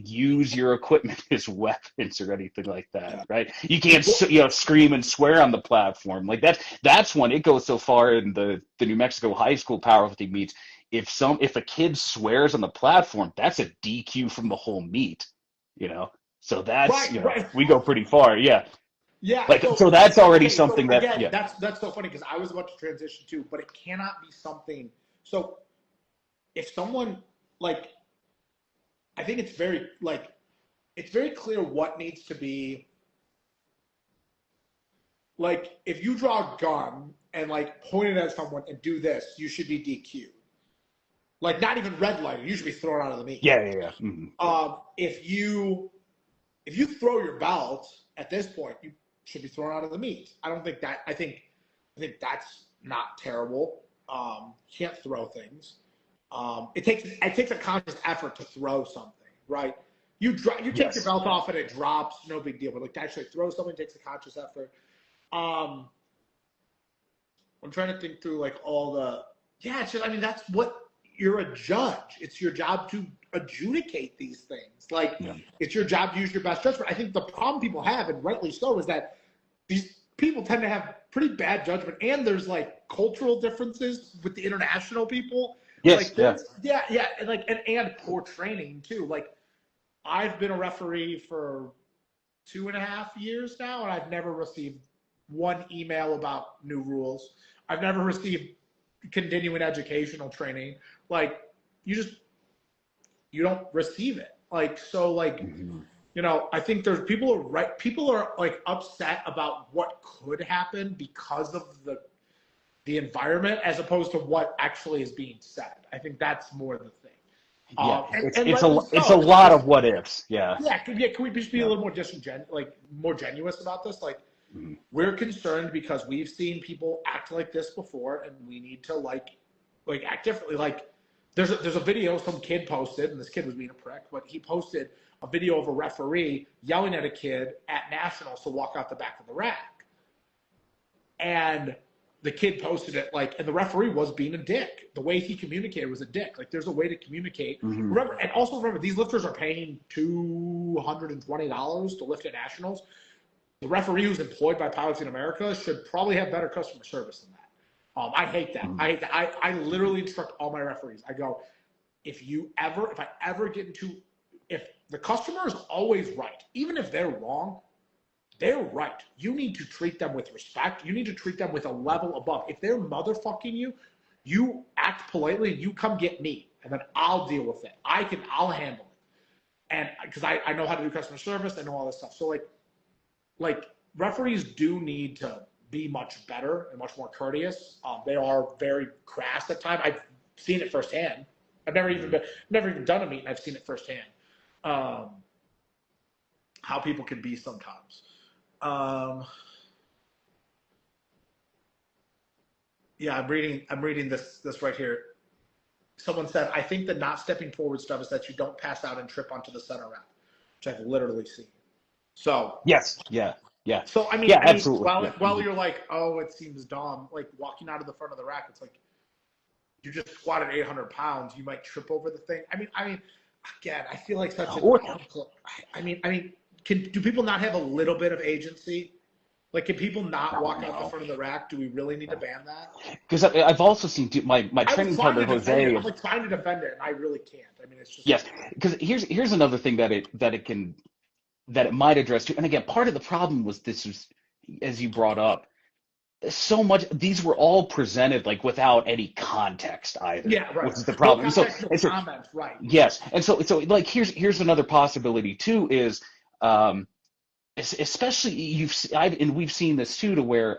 use your equipment as weapons or anything like that, right? You can't scream and swear on the platform. Like that's when it goes so far in the New Mexico high school powerlifting meets. If a kid swears on the platform, that's a DQ from the whole meet, you know. So that's right. we go pretty far, yeah. Yeah, Like so that's already okay, something again, that that's so funny because I was about to transition too, but it cannot be something. So if someone like, I think it's very like, it's very clear what needs to be like. If you draw a gun and like point it at someone and do this, you should be DQ'd. Like not even red light, you should be thrown out of the meet. Yeah, yeah, yeah. Mm-hmm. If you throw your belt at this point, you should be thrown out of the meet. I don't think that. I think that's not terrible. You can't throw things. It takes a conscious effort to throw something, right? You take your Yes. belt off and it drops, no big deal. But like to actually throw something takes a conscious effort. Um, I'm trying to think through like all the yeah. It's just, I mean, that's what you're a judge. It's your job to adjudicate these things. Like Yeah. it's your job to use your best judgment. I think the problem people have, and rightly so, is that these people tend to have pretty bad judgment, and there's like cultural differences with the international people. Yes. Like Yeah. yeah, and like and poor training too. Like I've been a referee for 2.5 years now, and I've never received one email about new rules. I've never received continuing educational training. Like you don't receive it. Like so like Mm-hmm. I think there's people are like upset about what could happen because of the environment as opposed to what actually is being said. I think that's more the thing. Yeah. And It's rightly it's a so. lot of what ifs. Yeah. Can we just be a Yeah. little more more genuous about this? Like, Mm-hmm. we're concerned because we've seen people act like this before, and we need to like act differently. Like, there's a video some kid posted, and this kid was being a prick, but he posted a video of a referee yelling at a kid at nationals to walk out the back of the rack, and the kid posted it like, and the referee was being a dick. The way he communicated was a dick. Like, there's a way to communicate. Mm-hmm. Remember, these lifters are paying $220 to lift at nationals. The referee who's employed by Powerlifting America should probably have better customer service than that. I hate that. Mm-hmm. I hate that. I literally instruct all my referees. I go, if I ever get into, if the customer is always right, even if they're wrong, they're right. You need to treat them with respect. You need to treat them with a level above. If they're motherfucking you, you act politely and you come get me, and then I'll deal with it. I'll handle it. And because I know how to do customer service, I know all this stuff. So like referees do need to be much better and much more courteous. They are very crass at times. I've seen it firsthand. I've never even done a meet, and I've seen it firsthand. How people can be sometimes. Yeah, I'm reading this right here. Someone said, I think the not stepping forward stuff is that you don't pass out and trip onto the center rack, which I've literally seen. So Yes. Yeah. Yeah. So Yeah. Absolutely. Yeah. while you're like, oh, it seems dumb, like walking out of the front of the rack, it's like you just squatted 800 pounds, you might trip over the thing. I mean, again, I feel like such a. Do people not have a little bit of agency? Like, can people not walk out the front of the rack? Do we really need to ban that? Because I've also seen my training partner Jose. I'm like trying to defend it, and I really can't. I mean, it's just Yes, because here's another thing that it might address too. And again, part of the problem was this was, as you brought up, so much. These were all presented like without any context either. Yeah, right. Which is the problem. No context, no comments, right? Yes, and so like here's another possibility too is. Especially and we've seen this too, to where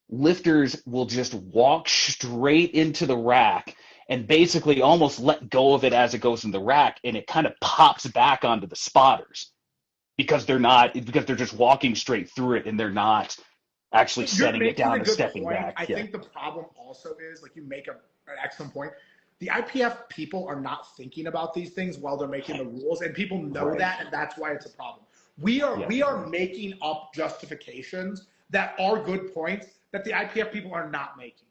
lifters will just walk straight into the rack and basically almost let go of it as it goes in the rack, and it kind of pops back onto the spotters because they're just walking straight through it and they're not actually setting it down and stepping back. I think the problem also is, like, you make an excellent point. The IPF people are not thinking about these things while they're making the rules, and people know that, and that's why it's a problem. We are making up justifications that are good points that the IPF people are not making,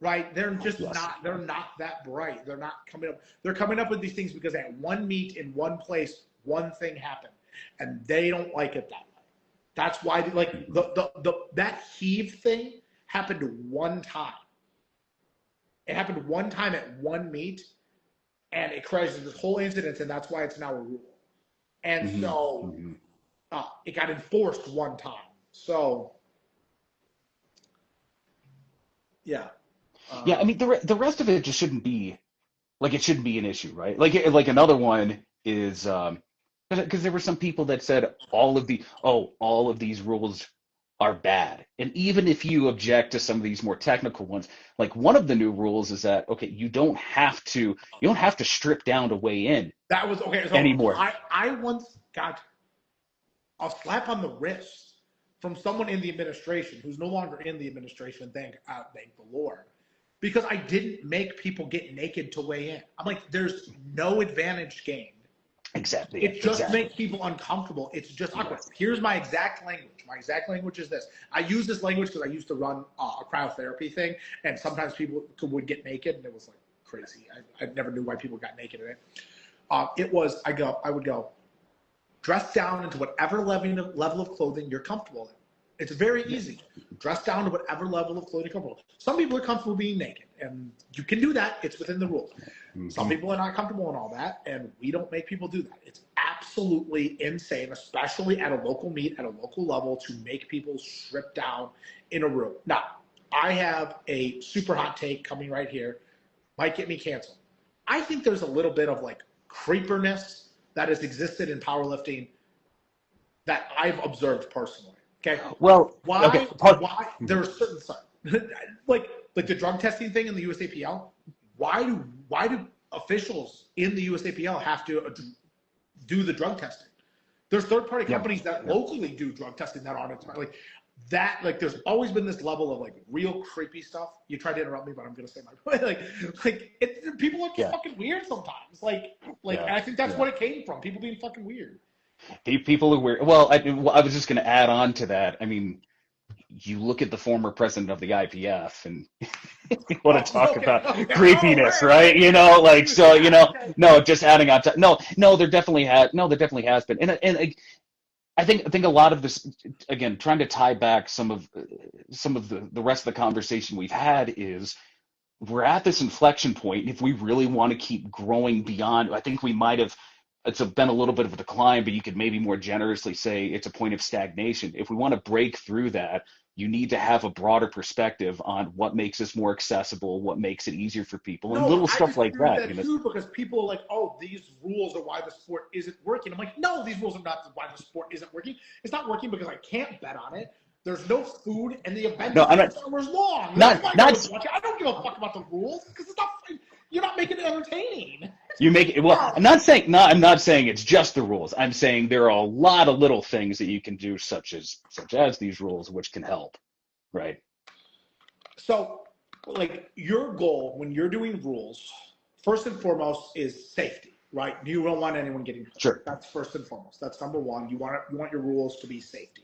right? They're just not that bright. They're not coming up. They're coming up with these things because at one meet in one place, one thing happened, and they don't like it that way. That's why, like, that heave thing happened one time. It happened one time at one meet, and it created this whole incident, and that's why it's now a rule. And so it got enforced one time. So, yeah. Yeah, I mean, the rest of it just shouldn't be like it shouldn't be an issue, right? Like another one is because there were some people that said all of these rules are bad. And even if you object to some of these more technical ones, like one of the new rules is that okay, you don't have to strip down to weigh in That was okay. So anymore. I once got a slap on the wrist from someone in the administration who's no longer in the administration. Thank the Lord, because I didn't make people get naked to weigh in. I'm like, there's no advantage gained. Exactly. It just Exactly. makes people uncomfortable. It's just awkward. Yes. Here's my exact language. My exact language is this. I use this language because I used to run a cryotherapy thing, and sometimes people would get naked, and it was like crazy. I never knew why people got naked in it. I would go, dress down into whatever level of clothing you're comfortable in. It's very easy. Dress down to whatever level of clothing you're comfortable. Some people are comfortable being naked, and you can do that. It's within the rules. Some people are not comfortable in all that, and we don't make people do that. It's absolutely insane, especially at a local meet, at a local level, to make people strip down in a room. Now, I have a super hot take coming right here. Might get me canceled. I think there's a little bit of like creeperness that has existed in powerlifting that I've observed personally. Okay. Well, Why? okay. Why there are certain like the drug testing thing in the USAPL? Why do officials in the USAPL have to do the drug testing? There's third-party companies that locally do drug testing that aren't like that. Like, there's always been this level of like real creepy stuff. You tried to interrupt me, but I'm gonna say my point. People are just fucking weird sometimes. And I think that's what it came from. People being fucking weird. People are weird. Well, I was just going to add on to that. I mean, you look at the former president of the IPF, and you want to talk about creepiness, right? No, just adding on to no, there definitely has been, and I think a lot of this, again, trying to tie back some of the rest of the conversation we've had is we're at this inflection point. If we really want to keep growing beyond, I think we might have. Been a little bit of a decline, but you could maybe more generously say it's a point of stagnation. If we want to break through that, you need to have a broader perspective on what makes this more accessible, what makes it easier for people, and little stuff like that. I too, because people are like, oh, these rules are why the sport isn't working. I'm like, no, these rules are not why the sport isn't working. It's not working because I can't bet on it. There's no food, and the event is 6 hours long. I don't give a fuck about the rules because it's not. You're not making it entertaining. You make it well. I'm not saying it's just the rules. I'm saying there are a lot of little things that you can do, such as these rules, which can help, right? So, like, your goal when you're doing rules, first and foremost, is safety, right? You don't want anyone getting hurt. Sure. That's first and foremost. That's number one. You want your rules to be safety.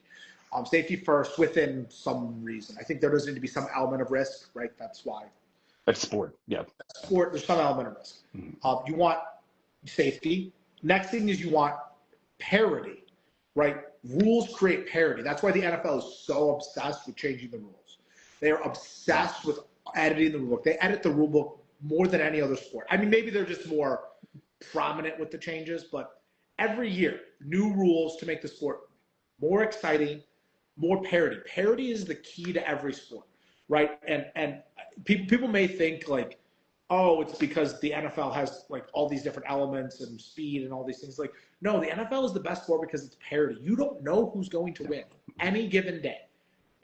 Safety first within some reason. I think there does need to be some element of risk, right? That's why. That's sport, yeah. Sport, there's some element of risk. You want safety. Next thing is you want parity, right? Rules create parity. That's why the NFL is so obsessed with changing the rules. They are obsessed with editing the rule book. They edit the rule book more than any other sport. I mean, maybe they're just more prominent with the changes, but every year, new rules to make the sport more exciting, more parity. Parity is the key to every sport, right? And people may think like, oh, it's because the NFL has like all these different elements and speed and all these things. Like, no, the NFL is the best sport because it's parity. You don't know who's going to win any given day.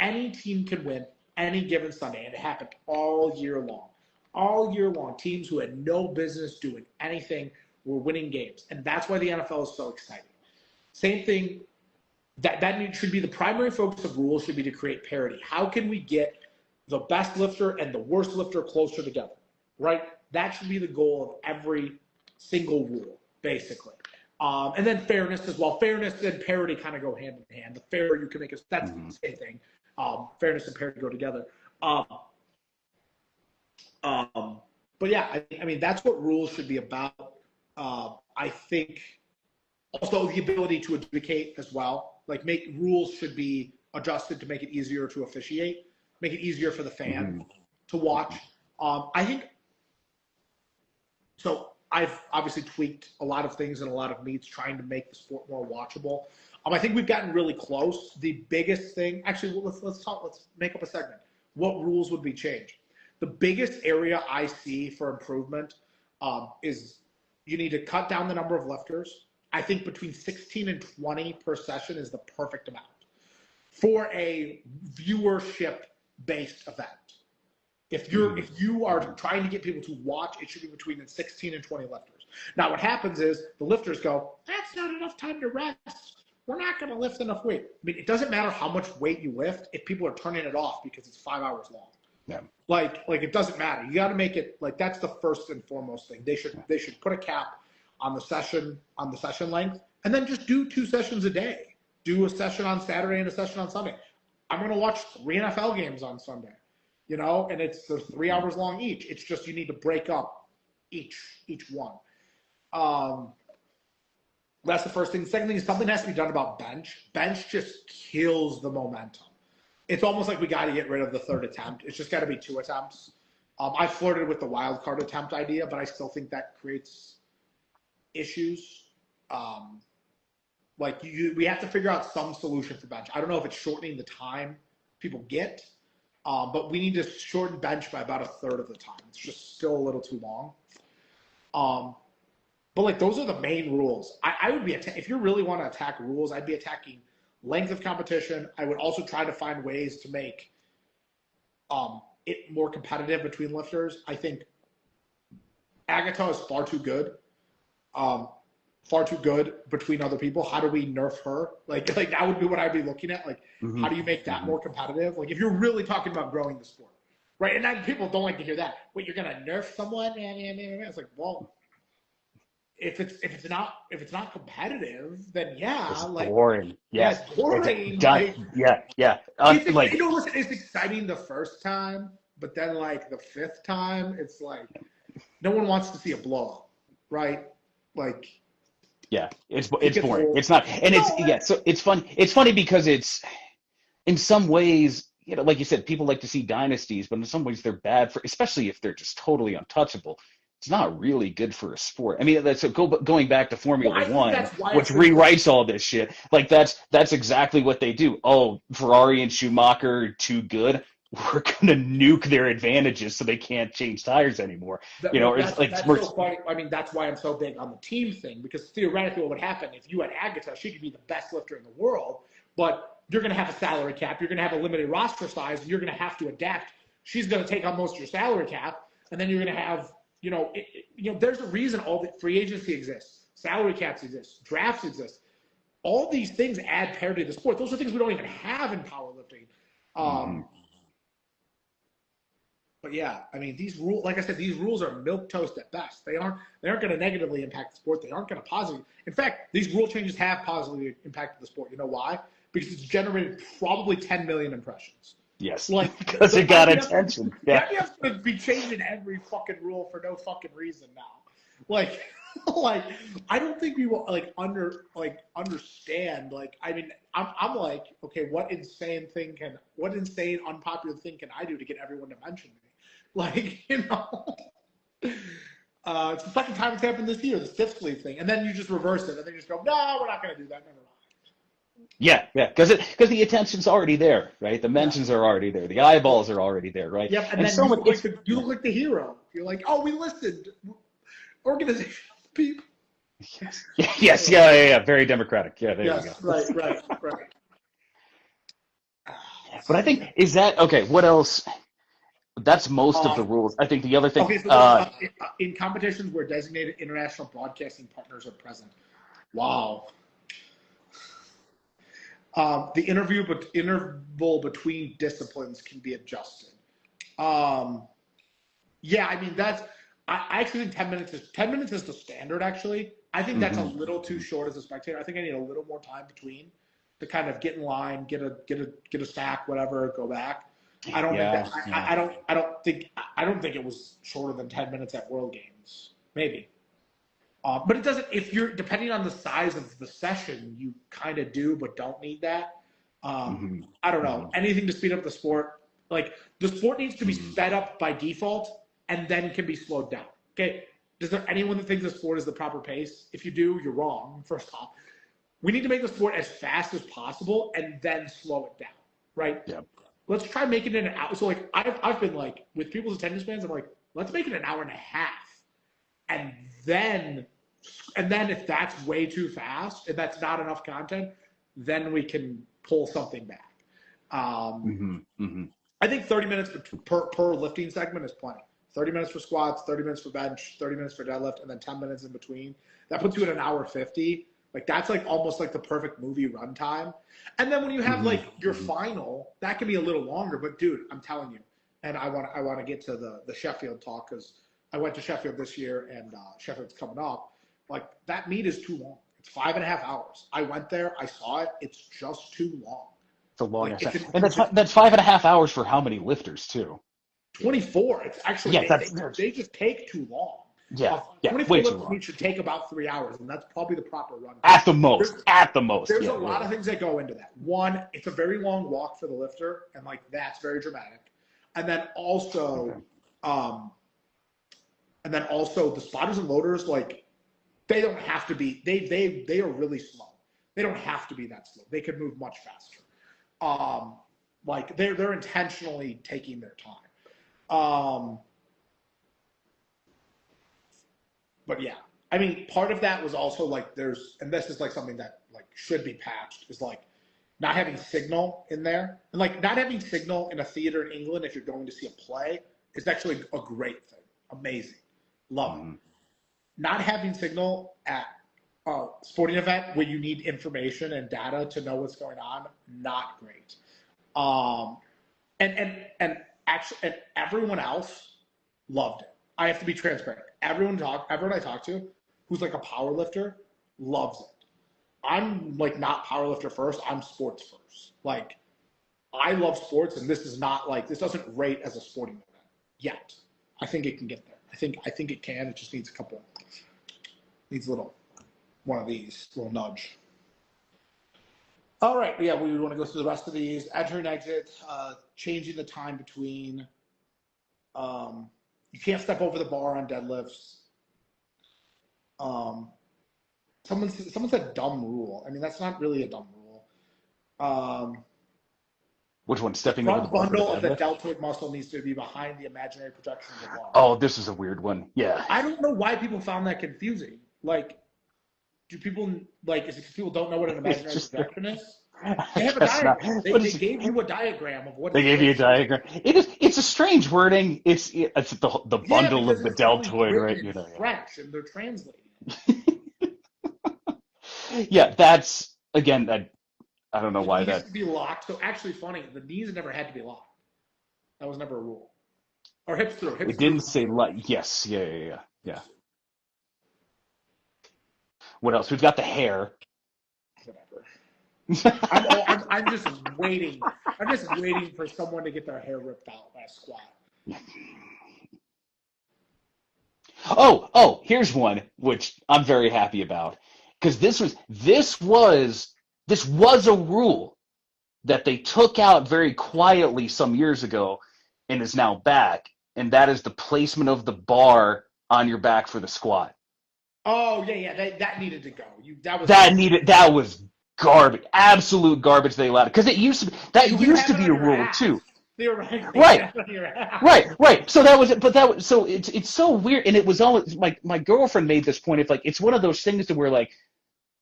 Any team can win any given Sunday, and it happened all year long. All year long, teams who had no business doing anything were winning games, and that's why the NFL is so exciting. Same thing. That should be the primary focus of rules. Should be to create parity. How can we get the best lifter and the worst lifter closer together, right? That should be the goal of every single rule, basically. And then fairness as well. Fairness and parity kind of go hand in hand. The fairer you can make it, that's the same thing. Fairness and parity go together. But yeah, I mean, that's what rules should be about. I think also the ability to adjudicate as well. Like, rules should be adjusted to make it easier to officiate, make it easier for the fan to watch. I think so. I've obviously tweaked a lot of things in a lot of meets, trying to make the sport more watchable. I think we've gotten really close. The biggest thing, actually, let's make up a segment. What rules would be changed? The biggest area I see for improvement is you need to cut down the number of lifters. I think between 16 and 20 per session is the perfect amount for a viewership-based event. If you are trying to get people to watch, it should be between 16 and 20 lifters. Now, what happens is the lifters go, that's not enough time to rest. We're not going to lift enough weight. I mean, it doesn't matter how much weight you lift if people are turning it off because it's 5 hours long. Yeah. Like it doesn't matter. You got to make it like that's the first and foremost thing. They should put a cap on the session length, and then just do 2 sessions a day. Do a session on Saturday and a session on Sunday. I'm going to watch 3 NFL games on Sunday, and they're 3 hours long each. It's just you need to break up each one. That's the first thing. The second thing is something has to be done about bench. Bench just kills the momentum. It's almost like we got to get rid of the 3rd attempt. It's just got to be 2 attempts. I flirted with the wild card attempt idea, but I still think that creates issues. We have to figure out some solution for bench. I don't know if it's shortening the time people get, but we need to shorten bench by about 1/3 of the time. It's just still a little too long. But those are the main rules. I would be if you really want to attack rules, I'd be attacking length of competition. I would also try to find ways to make it more competitive between lifters. I think Agatha is far too good. Far too good between other people. How do we nerf her? Like that would be what I'd be looking at. How do you make that more competitive? Like if you're really talking about growing the sport, right? And then people don't like to hear that. Wait, you're gonna nerf someone? It's like, well, if it's not competitive, then yeah, it's boring. Yes, it's boring. Listen, it's exciting the first time, but then the 5th time, it's like no one wants to see a blow up, right? Yeah, it's boring. It's not, and so it's fun. It's funny because it's in some ways, like you said, people like to see dynasties, but in some ways they're bad for, especially if they're just totally untouchable. It's not really good for a sport. I mean, going back to Formula One, which rewrites all this shit. That's exactly what they do. Oh, Ferrari and Schumacher are too good. We're gonna nuke their advantages so they can't change tires anymore. That's so funny. I mean, that's why I'm so big on the team thing, because theoretically, what would happen if you had Agatha? She could be the best lifter in the world, but you're gonna have a salary cap. You're gonna have a limited roster size, and you're gonna have to adapt. She's gonna take on most of your salary cap, and then you're gonna have there's a reason all the free agency exists, salary caps exist, drafts exist. All these things add parity to the sport. Those are things we don't even have in powerlifting. But yeah, I mean, these rules, like I said, these rules are milquetoast at best. They aren't going to negatively impact the sport. They aren't going to positively. In fact, these rule changes have positively impacted the sport. You know why? Because it's generated probably 10 million impressions. Yes, because it got attention. Yeah, you have to be changing every fucking rule for no fucking reason now. I don't think people understand. I mean, I'm like, okay, what insane unpopular thing can I do to get everyone to mention me? It's the second time it's happened this year, the stiff sleeve thing, and then you just reverse it, and they just go, no, we're not going to do that. Never mind. Yeah, because the attention's already there, right? The mentions are already there. The eyeballs are already there, right? Yep, and then you look like the hero. You're like, oh, we listened. Organizational people. Yes, yeah. Very democratic. Yeah, there you go. Right. But I think, is that, okay, what else? That's most of the rules. I think the other thing. Okay, so in competitions where designated international broadcasting partners are present. Wow. The interval between disciplines can be adjusted. Yeah, I mean, I actually think 10 minutes is the standard, actually. I think that's a little too short as a spectator. I think I need a little more time between to kind of get in line, get a stack, whatever, go back. I don't think it was shorter than 10 minutes at World Games. Maybe. But it doesn't, depending on the size of the session, you kind of do, but don't need that. I don't know. Anything to speed up the sport. The sport needs to be sped up by default and then can be slowed down. Okay. Is there anyone that thinks the sport is the proper pace? If you do, you're wrong, first off. We need to make the sport as fast as possible and then slow it down, right? Yep. Let's try making it an hour. So I've been with people's attendance spans, I'm like, let's make it an hour and a half. and then if that's way too fast, if that's not enough content, then we can pull something back. I think 30 minutes per lifting segment is plenty. 30 minutes for squats, 30 minutes for bench, 30 minutes for deadlift, and then 10 minutes in between. That puts you at an hour 50. Like that's like almost like the perfect movie runtime. And then when you have like your final, that can be a little longer. But dude, I'm telling you, and I want to get to the Sheffield talk because I went to Sheffield this year and Sheffield's coming up. Like that meet is too long. It's 5.5 hours. I went there, I saw it. It's just too long. It's a long ass. And that's 5.5 hours for how many lifters too? 24. It's actually they just take too long. Yeah, 24 way too lifters long. should take about 3 hours, and that's probably the proper run. At the most. There's a lot of things that go into that. One, it's a very long walk for the lifter, and like that's very dramatic. And then also, the spotters and loaders, like they don't have to be. They are really slow. They don't have to be that slow. They could move much faster. Like they're intentionally taking their time. But yeah, I mean, part of that was also like and this is like something that like should be patched, is like not having signal in there. And like not having signal in a theater in England if you're going to see a play is actually a great thing. Amazing. Love it. Not having signal at a sporting event where you need information and data to know what's going on, not great. And everyone else loved it. I have to be transparent. Everyone I talk to who's like a power lifter loves it. I'm like not power lifter first. I'm sports first. Like I love sports, and this doesn't rate as a sporting event yet. I think it can get there. I think it can. It just needs a little one of these, little nudge. All right. Yeah, we want to go through the rest of these. Enter and exit, changing the time between. You can't step over the bar on deadlifts. Someone said dumb rule. I mean, that's not really a dumb rule. Which one? Stepping over the bar? The bundle of the deltoid muscle needs to be behind the imaginary projection of the bar. Oh, this is a weird one. Yeah. I don't know why people found that confusing. Like, do people is it because people don't know what an imaginary projection is? They have a diagram. They gave you a diagram of what they gave you a diagram. It's a strange wording. It's the bundle of the deltoid, right? You know, French, and they're translating. Yeah, that's again that I don't know why that needs to be locked. So actually, funny, the knees never had to be locked. That was never a rule. Or hips through. It didn't say yes. Yeah. What else? We've got the hair. Whatever. I'm just waiting. I'm just waiting for someone to get their hair ripped out by a squat. Oh, here's one which I'm very happy about, because this was a rule that they took out very quietly some years ago and is now back, and that is the placement of the bar on your back for the squat. Oh yeah, that needed to go. That was garbage, absolute garbage. They allowed it because it used to be a rule too. Right. So that was it. But so it's so weird, and it was always my girlfriend made this point of like it's one of those things that we're like,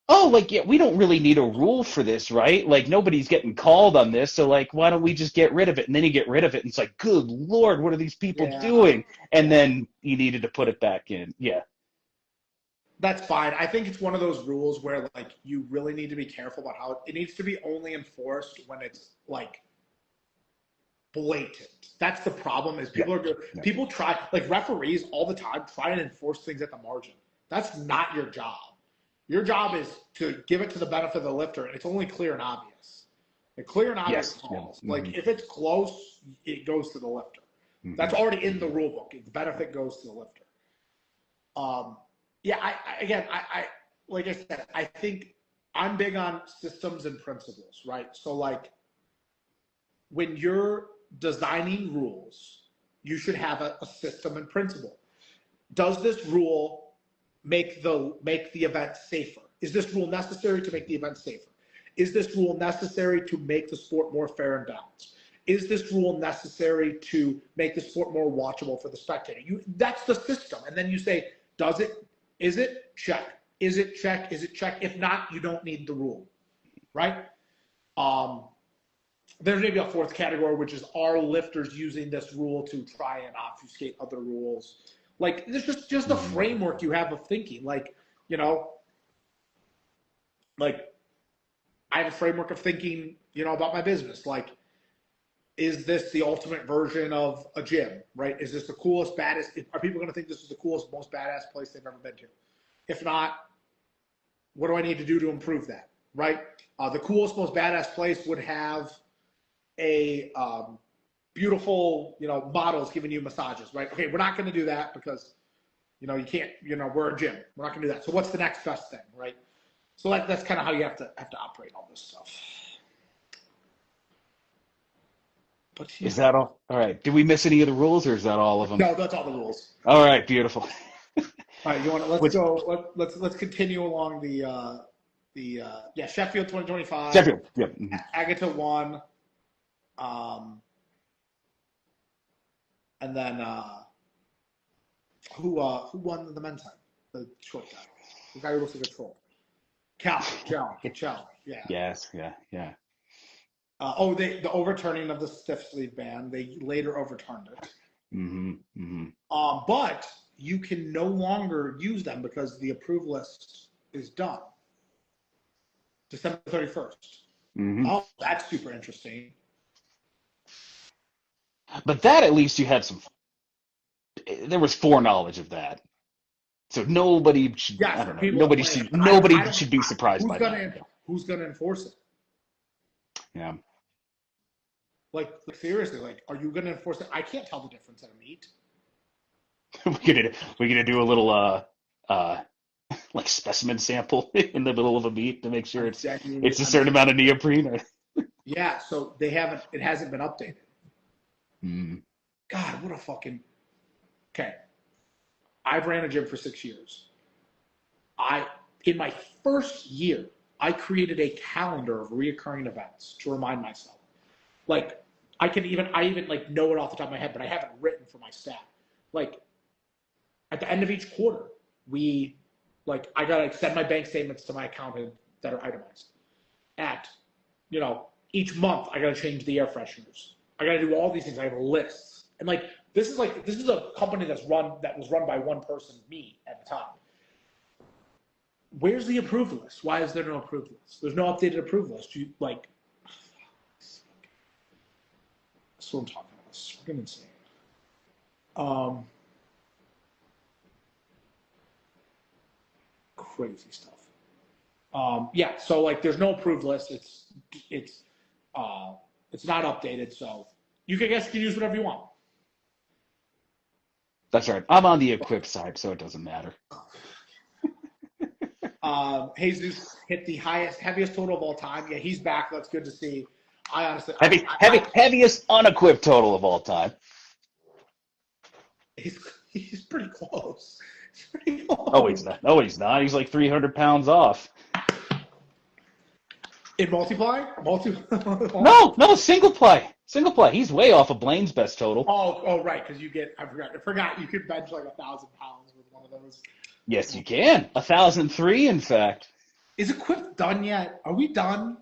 oh, like yeah, we don't really need a rule for this, right? Like nobody's getting called on this, so like why don't we just get rid of it? And then you get rid of it, and it's like, good Lord, what are these people doing? And then you needed to put it back in. Yeah. That's fine. I think it's one of those rules where like you really need to be careful about how it needs to be only enforced when it's like blatant. That's the problem is people try, like referees all the time try and enforce things at the margin. That's not your job. Your job is to give it to the benefit of the lifter, and it's only clear and obvious. The clear and obvious calls. Mm-hmm. Like if it's close, it goes to the lifter. Mm-hmm. That's already in the rule book. The benefit goes to the lifter. Yeah, I like I said, I think I'm big on systems and principles, right? So like when you're designing rules, you should have a system and principle. Does this rule make the event safer? Is this rule necessary to make the event safer? Is this rule necessary to make the sport more fair and balanced? Is this rule necessary to make the sport more watchable for the spectator? That's the system. And then you say, Does it? Is it? Check. Is it? Check. Is it? Check. If not, you don't need the rule, right? There's maybe a fourth category, which is, are lifters using this rule to try and obfuscate other rules? Like, there's just a framework you have of thinking. Like, you know, like I have a framework of thinking, you know, about my business. Like, is this the ultimate version of a gym, right? Is this the coolest, baddest? Are people going to think this is the coolest, most badass place they've ever been to? If not, what do I need to do to improve that, right? The coolest, most badass place would have a beautiful, you know, models giving you massages, right? Okay, we're not going to do that because, you know, you can't, you know, we're a gym. We're not going to do that. So what's the next best thing, right? So that's kind of how you have to operate all this stuff. But, yeah. Is that all? All right. Did we miss any of the rules, or is that all of them? No, that's all the rules. All right. Beautiful. All right, you want to let's go. Let's continue along the Sheffield 2025. Sheffield. Yep. Agata won. And then who won the men's time? The short guy. The guy who looks like a troll. Chell. Yeah. Yes. Yeah. The overturning of the stiff sleeve ban. They later overturned it. But you can no longer use them because the approved list is done. December 31st. Oh, that's super interesting. But that, at least you had some. There was foreknowledge of that, so nobody should. I don't know. Nobody should be surprised by that. Who's gonna enforce it? Yeah. Like seriously, like, are you gonna enforce it? I can't tell the difference in a meat. We're gonna do a little like specimen sample in the middle of a meat to make sure it's a certain amount of neoprene. Yeah. So it hasn't been updated. God, what a fucking. Okay. I've ran a gym for 6 years. In my first year, I created a calendar of reoccurring events to remind myself. Like, I even like know it off the top of my head, but I haven't written for my staff. Like, at the end of each quarter, I gotta send my bank statements to my accountant that are itemized. You know, each month I gotta change the air fresheners. I got to do all these things. I have lists. And this is a company that was run by one person, me, at the time. Where's the approved list? Why is there no approved list? There's no updated approved list. That's what I'm talking about. It's fucking insane. Crazy stuff. Yeah, so there's no approved list. It's not updated, so you can use whatever you want. That's right. I'm on the equipped side, so it doesn't matter. Jesus hit the heaviest total of all time. Yeah, he's back. That's good to see. I honestly heaviest unequipped total of all time. He's pretty close. Oh, he's not. No, he's not. He's like 300 pounds off. In multiply? No, single play. Single play. He's way off of Blaine's best total. Oh, right, because I forgot you could bench like 1,000 pounds with one of those. Yes, you can. 1,003, in fact. Is Equip done yet? Are we done?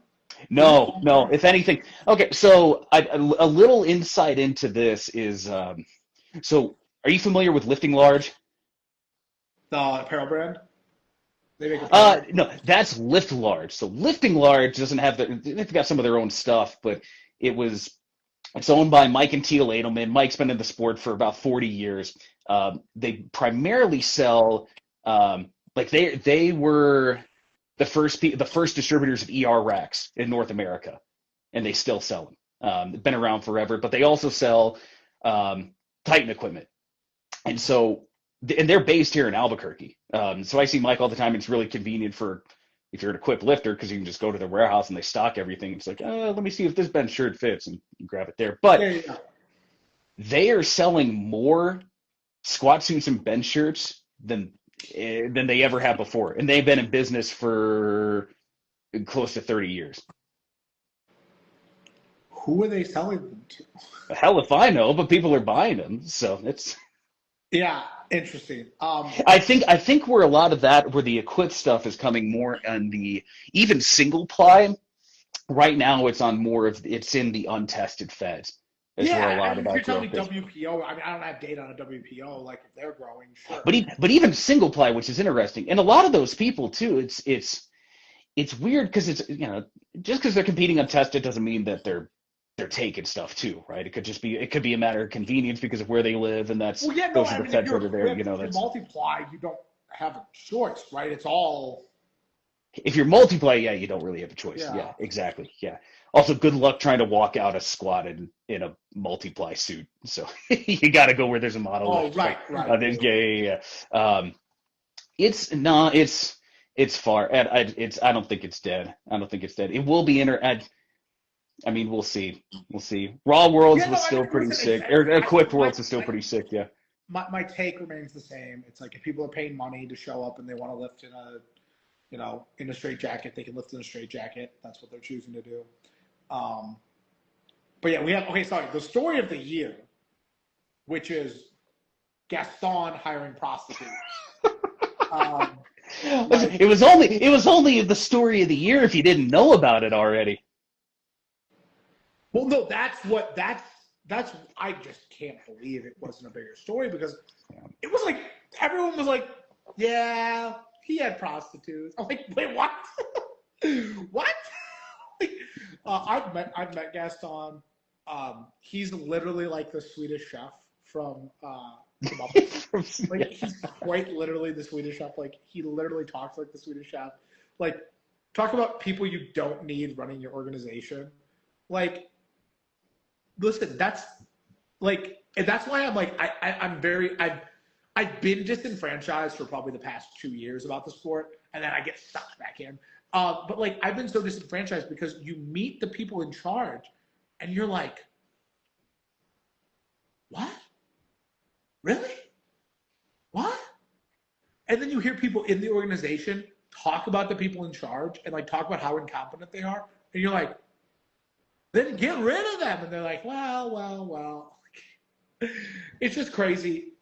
No. If anything, okay. So a little insight into this is, so are you familiar with Lifting Large? The apparel brand. No, that's Lift Large. So Lifting Large doesn't have they've got some of their own stuff, but it's owned by Mike and Teal Edelman. Mike's been in the sport for about 40 years. They primarily sell, they were the first distributors of ER racks in North America, and they still sell them. They've been around forever, but they also sell Titan equipment. And so, and they're based here in Albuquerque. So I see Mike all the time. It's really convenient if you're an equipped lifter, because you can just go to their warehouse and they stock everything. It's like, let me see if this bench shirt fits, and you grab it there. But they are selling more squat suits and bench shirts than they ever have before, and they've been in business for close to 30 years. Who are they selling them to? Hell if I know, but people are buying them, so it's. Yeah, interesting. I think where a lot of that, where the equip stuff is coming more on the even single ply. Right now, it's in the untested feds. Is where a Yeah, I lot mean, of if that you're telling me growth is. WPO, I mean, I don't have data on a WPO. Like, if they're growing, sure. But even single ply, which is interesting, and a lot of those people too. It's weird because it's just because they're competing untested doesn't mean that they're taking stuff too, right? It could be a matter of convenience because of where they live, and that's Well, yeah, no, those are I the mean, if feds you're that are there. equipped, if you're That's multiply, you don't have a choice, right? It's all, if you're multiply, yeah, you don't really have a choice. yeah. Yeah, exactly. Yeah. Also, good luck trying to walk out a squat in a multiply suit. So you got to go where there's a Oh, monolith. right, right. Yeah. It's no, it's far. And I don't think it's dead. I don't think it's dead. It will be I mean, we'll see. We'll see. Raw Worlds Yeah, no, was I still mean, pretty listen, sick. Or Equipped my, Worlds was still my, pretty sick. Yeah. my take remains the same. It's like if people are paying money to show up and they want to lift in a, in a straight jacket, they can lift in a straight jacket. That's what they're choosing to do. Um, but yeah, sorry, the story of the year, which is Gaston hiring prostitutes. Um, like, It was only the story of the year if you didn't know about it already. well, no, that's I just can't believe it wasn't a bigger story because it was like everyone was like, yeah, he had prostitutes. I'm like, wait, what? What? Like, I've met Gaston. He's literally like the Swedish chef from Muppets. Like he's quite literally the Swedish chef. Like he literally talks like the Swedish chef. Like talk about people you don't need running your organization. Like listen, and that's why I'm like I've been disenfranchised for probably the past 2 years about the sport, and then I get sucked back in. But like I've been so disenfranchised because you meet the people in charge, and you're like, what? Really? What? And then you hear people in the organization talk about the people in charge and like talk about how incompetent they are, and you're like, then get rid of them. And they're like, well. It's just crazy.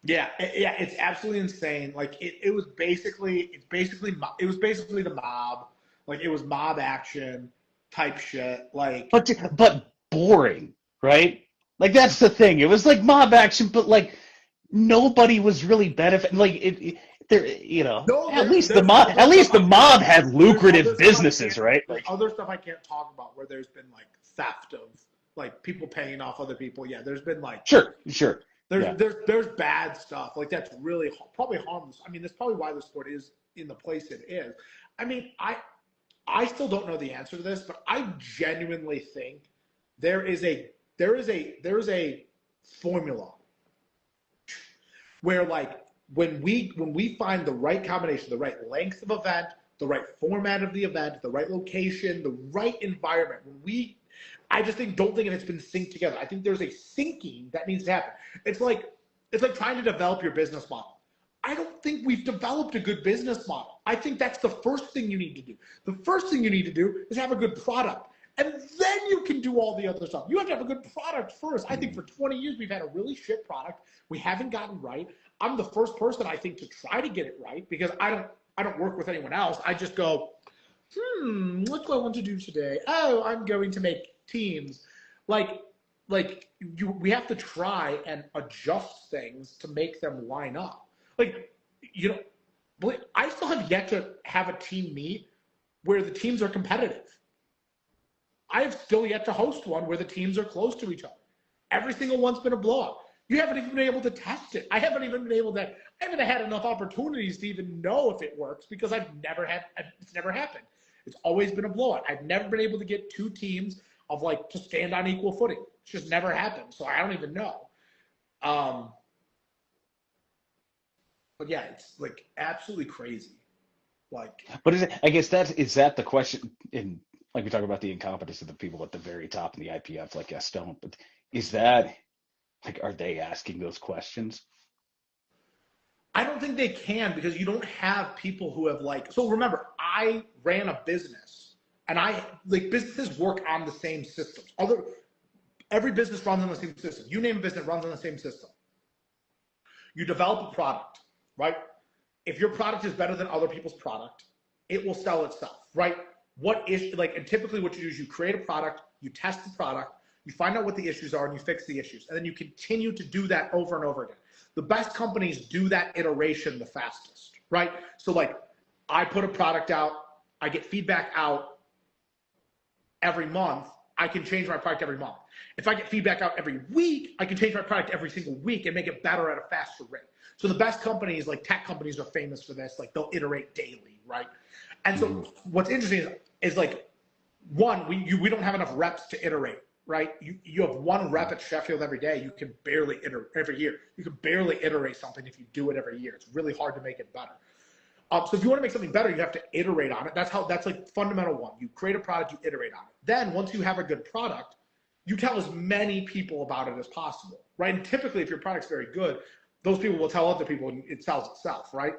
Yeah, it's absolutely insane. Like it was basically the mob. Like it was mob action type shit. Like But boring, right? Like that's the thing. It was like mob action, but like nobody was really benefiting. Like there, no, at there's least the there's mob, other at stuff least the I can't mob had there's other lucrative stuff I businesses, can't right? there's Like other stuff I can't talk about where there's been like theft of like people paying off other people. Yeah, there's been like sure, there's yeah. there's there's bad stuff like that's really probably harmless. I mean, that's probably why the sport is in the place it is. I mean, I still don't know the answer to this, but I genuinely think there is a formula where like when we find the right combination, the right length of event, the right format of the event, the right location, the right environment, I just don't think it's been synced together. I think there's a syncing that needs to happen. It's like trying to develop your business model. I don't think we've developed a good business model. I think that's the first thing you need to do. The first thing you need to do is have a good product. And then you can do all the other stuff. You have to have a good product first. I think for 20 years we've had a really shit product. We haven't gotten right. I'm the first person I think to try to get it right because I don't work with anyone else. I just go, what do I want to do today? Oh, I'm going to make teams. Like we have to try and adjust things to make them line up. Like, I still have yet to have a team meet where the teams are competitive. I have still yet to host one where the teams are close to each other. Every single one's been a blowout. You haven't even been able to test it. I haven't had enough opportunities to even know if it works because it's never happened. It's always been a blowout. I've never been able to get two teams of like to stand on equal footing. It's just never happened. So I don't even know. But yeah, it's like absolutely crazy. Like, But I guess is that the question in like we talk about the incompetence of the people at the very top in the IPF, like Gaston, but is that like are they asking those questions? I don't think they can because you don't have people who have like. So remember, I ran a business, and businesses work on the same systems. Every business runs on the same system. You name a business runs on the same system. You develop a product, right? If your product is better than other people's product, it will sell itself, right? And typically what you do is you create a product, you test the product, you find out what the issues are, and you fix the issues. And then you continue to do that over and over again. The best companies do that iteration the fastest, right? So like, I put a product out, I get feedback out every month, I can change my product every month. If I get feedback out every week, I can change my product every single week and make it better at a faster rate. So the best companies, like tech companies, are famous for this. Like, they'll iterate daily, right? And so what's interesting is like, one, we don't have enough reps to iterate, right? You have one rep at Sheffield every day. You can barely iterate every year. You can barely iterate something if you do it every year. It's really hard to make it better. So if you want to make something better, you have to iterate on it. That's like fundamental one. You create a product, you iterate on it. Then once you have a good product, you tell as many people about it as possible, right? And typically, if your product's very good, those people will tell other people and it sells itself, right?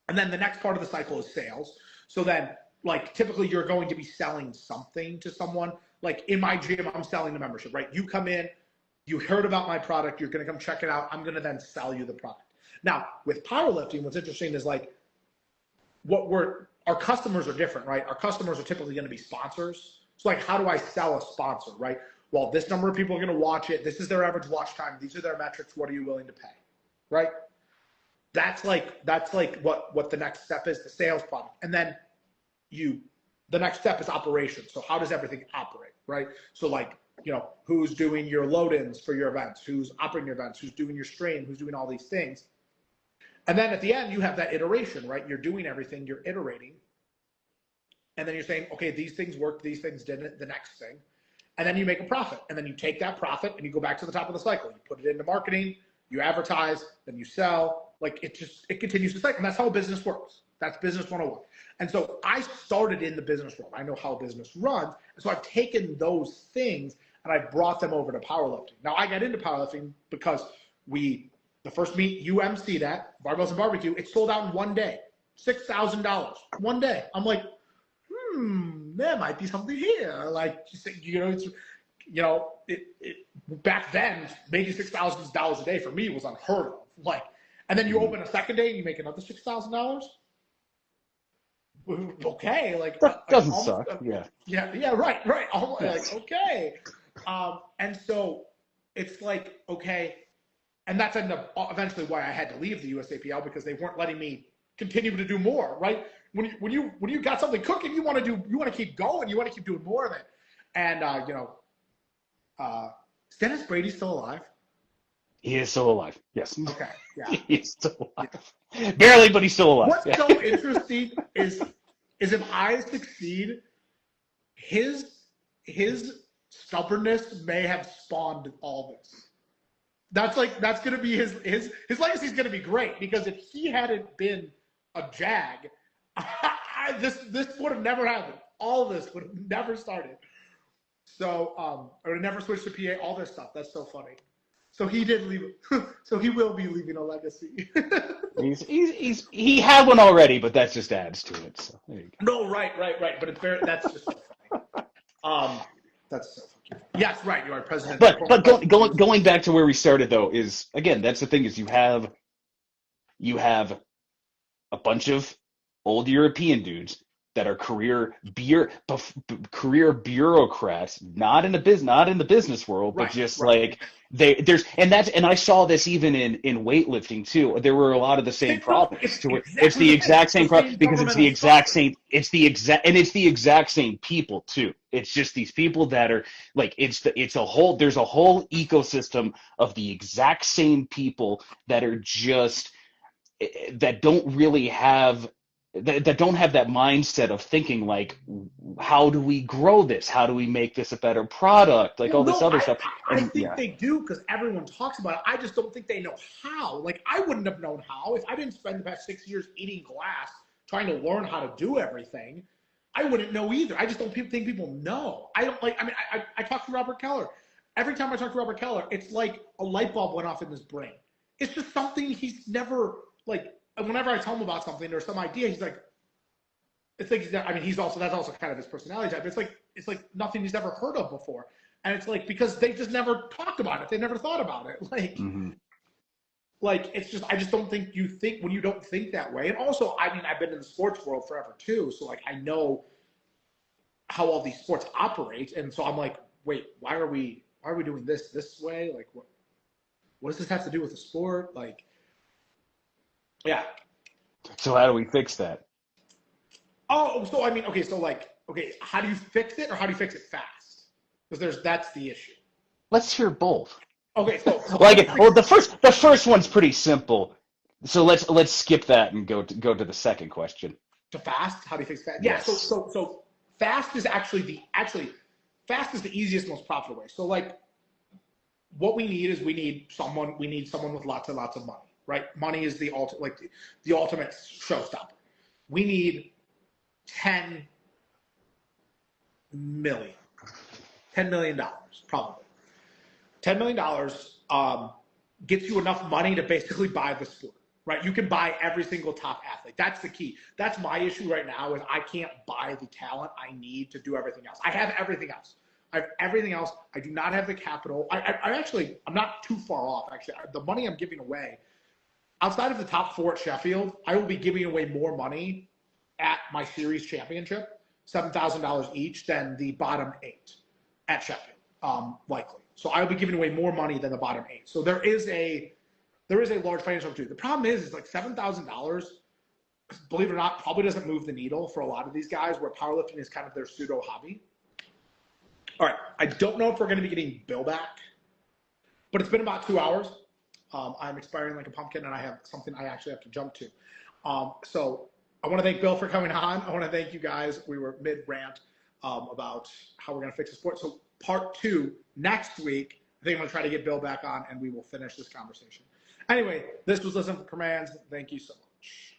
And then the next part of the cycle is sales. So then, like, typically you're going to be selling something to someone. Like in my gym, I'm selling the membership, right? You come in, you heard about my product, you're going to come check it out. I'm going to then sell you the product. Now, with powerlifting, what's interesting is like, our customers are different, right? Our customers are typically going to be sponsors. So like, how do I sell a sponsor, right? Well, this number of people are going to watch it. This is their average watch time. These are their metrics. What are you willing to pay, right? That's like what the next step is, the sales product. And then the next step is operations. So how does everything operate, right? So like, who's doing your load-ins for your events? Who's operating your events? Who's doing your stream? Who's doing all these things? And then at the end, you have that iteration, right? You're doing everything, you're iterating. And then you're saying, okay, these things worked, these things didn't, the next thing. And then you make a profit. And then you take that profit and you go back to the top of the cycle. You put it into marketing, you advertise, then you sell. Like, it continues to cycle. And that's how business works. That's business 101. And so I started in the business world. I know how business runs. And so I've taken those things and I've brought them over to powerlifting. Now, I got into powerlifting because the first meet you emceed at, Barbells and Barbecue, it sold out in one day. $6,000. One day. I'm like, there might be something here. Like, back then, making $6,000 a day for me was unheard of. Like, and then you open a second day and you make another $6,000. Okay, like, that doesn't suck. Yeah, right. Almost, yes. Like, okay, and so it's like, okay, and that's eventually why I had to leave the USAPL, because they weren't letting me continue to do more. Right? When you got something cooking, you want to keep going, you want to keep doing more of it, and is Dennis Brady still alive? He is still alive. Yes. Okay. Yeah. He's still alive. Yeah. Barely, but he's still alive. What's so interesting is if I succeed, his stubbornness may have spawned all this. That's going to be his legacy is going to be great, because if he hadn't been a jag, this would have never happened. All this would have never started. So, I would have never switched to PA. All this stuff. That's so funny. So he did leave. So he will be leaving a legacy. he had one already, but that just adds to it. So there you go. No, right. But it's very. That's just so funny. That's so funny. Yes, right. You are president. But going back to where we started though is, again, that's the thing, is you have a bunch of old European dudes that are career bureaucrats, not in the business world, but just like and I saw this even in weightlifting too. There were a lot of the same problems. It's the exact same problem, because it's the exact same people too. It's just these people that are like, there's a whole ecosystem of the exact same people that are just, that don't really have, that don't have that mindset of thinking like, how do we grow this? How do we make this a better product? Like, this other stuff. I think they do, because everyone talks about it. I just don't think they know how. Like, I wouldn't have known how if I didn't spend the past 6 years eating glass, trying to learn how to do everything. I wouldn't know either. I just don't think people know. I talk to Robert Keller. Every time I talk to Robert Keller, it's like a light bulb went off in his brain. It's just something he's never, like, whenever I tell him about something or some idea, he's like, it's like, that's also kind of his personality type. It's like nothing he's ever heard of before. And it's like, because they just never talked about it. They never thought about it. Like, Like, it's just, I just don't think you think when you don't think that way. And also, I mean, I've been in the sports world forever too. So like, I know how all these sports operate. And so I'm like, wait, why are we doing this way? Like, what does this have to do with the sport? Like, yeah. So how do we fix that? Oh, so I mean, okay, so like, okay, how do you fix it or how do you fix it fast? Because that's the issue. Let's hear both. Okay, so Well, the first one's pretty simple. So let's skip that and go to the second question. to fast, how do you fix fast? Yeah, Yes. so fast is actually fast is the easiest, most profitable way. So like, what we need is we need someone with lots and lots of money, right? Money is the ultimate showstopper. We need 10 million, $10 million probably. $10 million gets you enough money to basically buy the sport, right? You can buy every single top athlete. That's the key. That's my issue right now is I can't buy the talent I need to do everything else. I have everything else. I have everything else. I do not have the capital. I'm not too far off, actually. The money I'm giving away, outside of the top 4 at Sheffield, I will be giving away more money at my series championship, $7,000 each, than the bottom 8 at Sheffield, likely. So I'll be giving away more money than the bottom 8. So there is a large financial opportunity. The problem is like $7,000, believe it or not, probably doesn't move the needle for a lot of these guys, where powerlifting is kind of their pseudo hobby. All right, I don't know if we're going to be getting Bill back, but it's been about 2 hours. I'm expiring like a pumpkin, and I have something I actually have to jump to. So I want to thank Bill for coming on. I want to thank you guys. We were mid-rant about how we're going to fix the sport. So part 2 next week, I think I'm going to try to get Bill back on, and we will finish this conversation. Anyway, this was Listen for Commands. Thank you so much.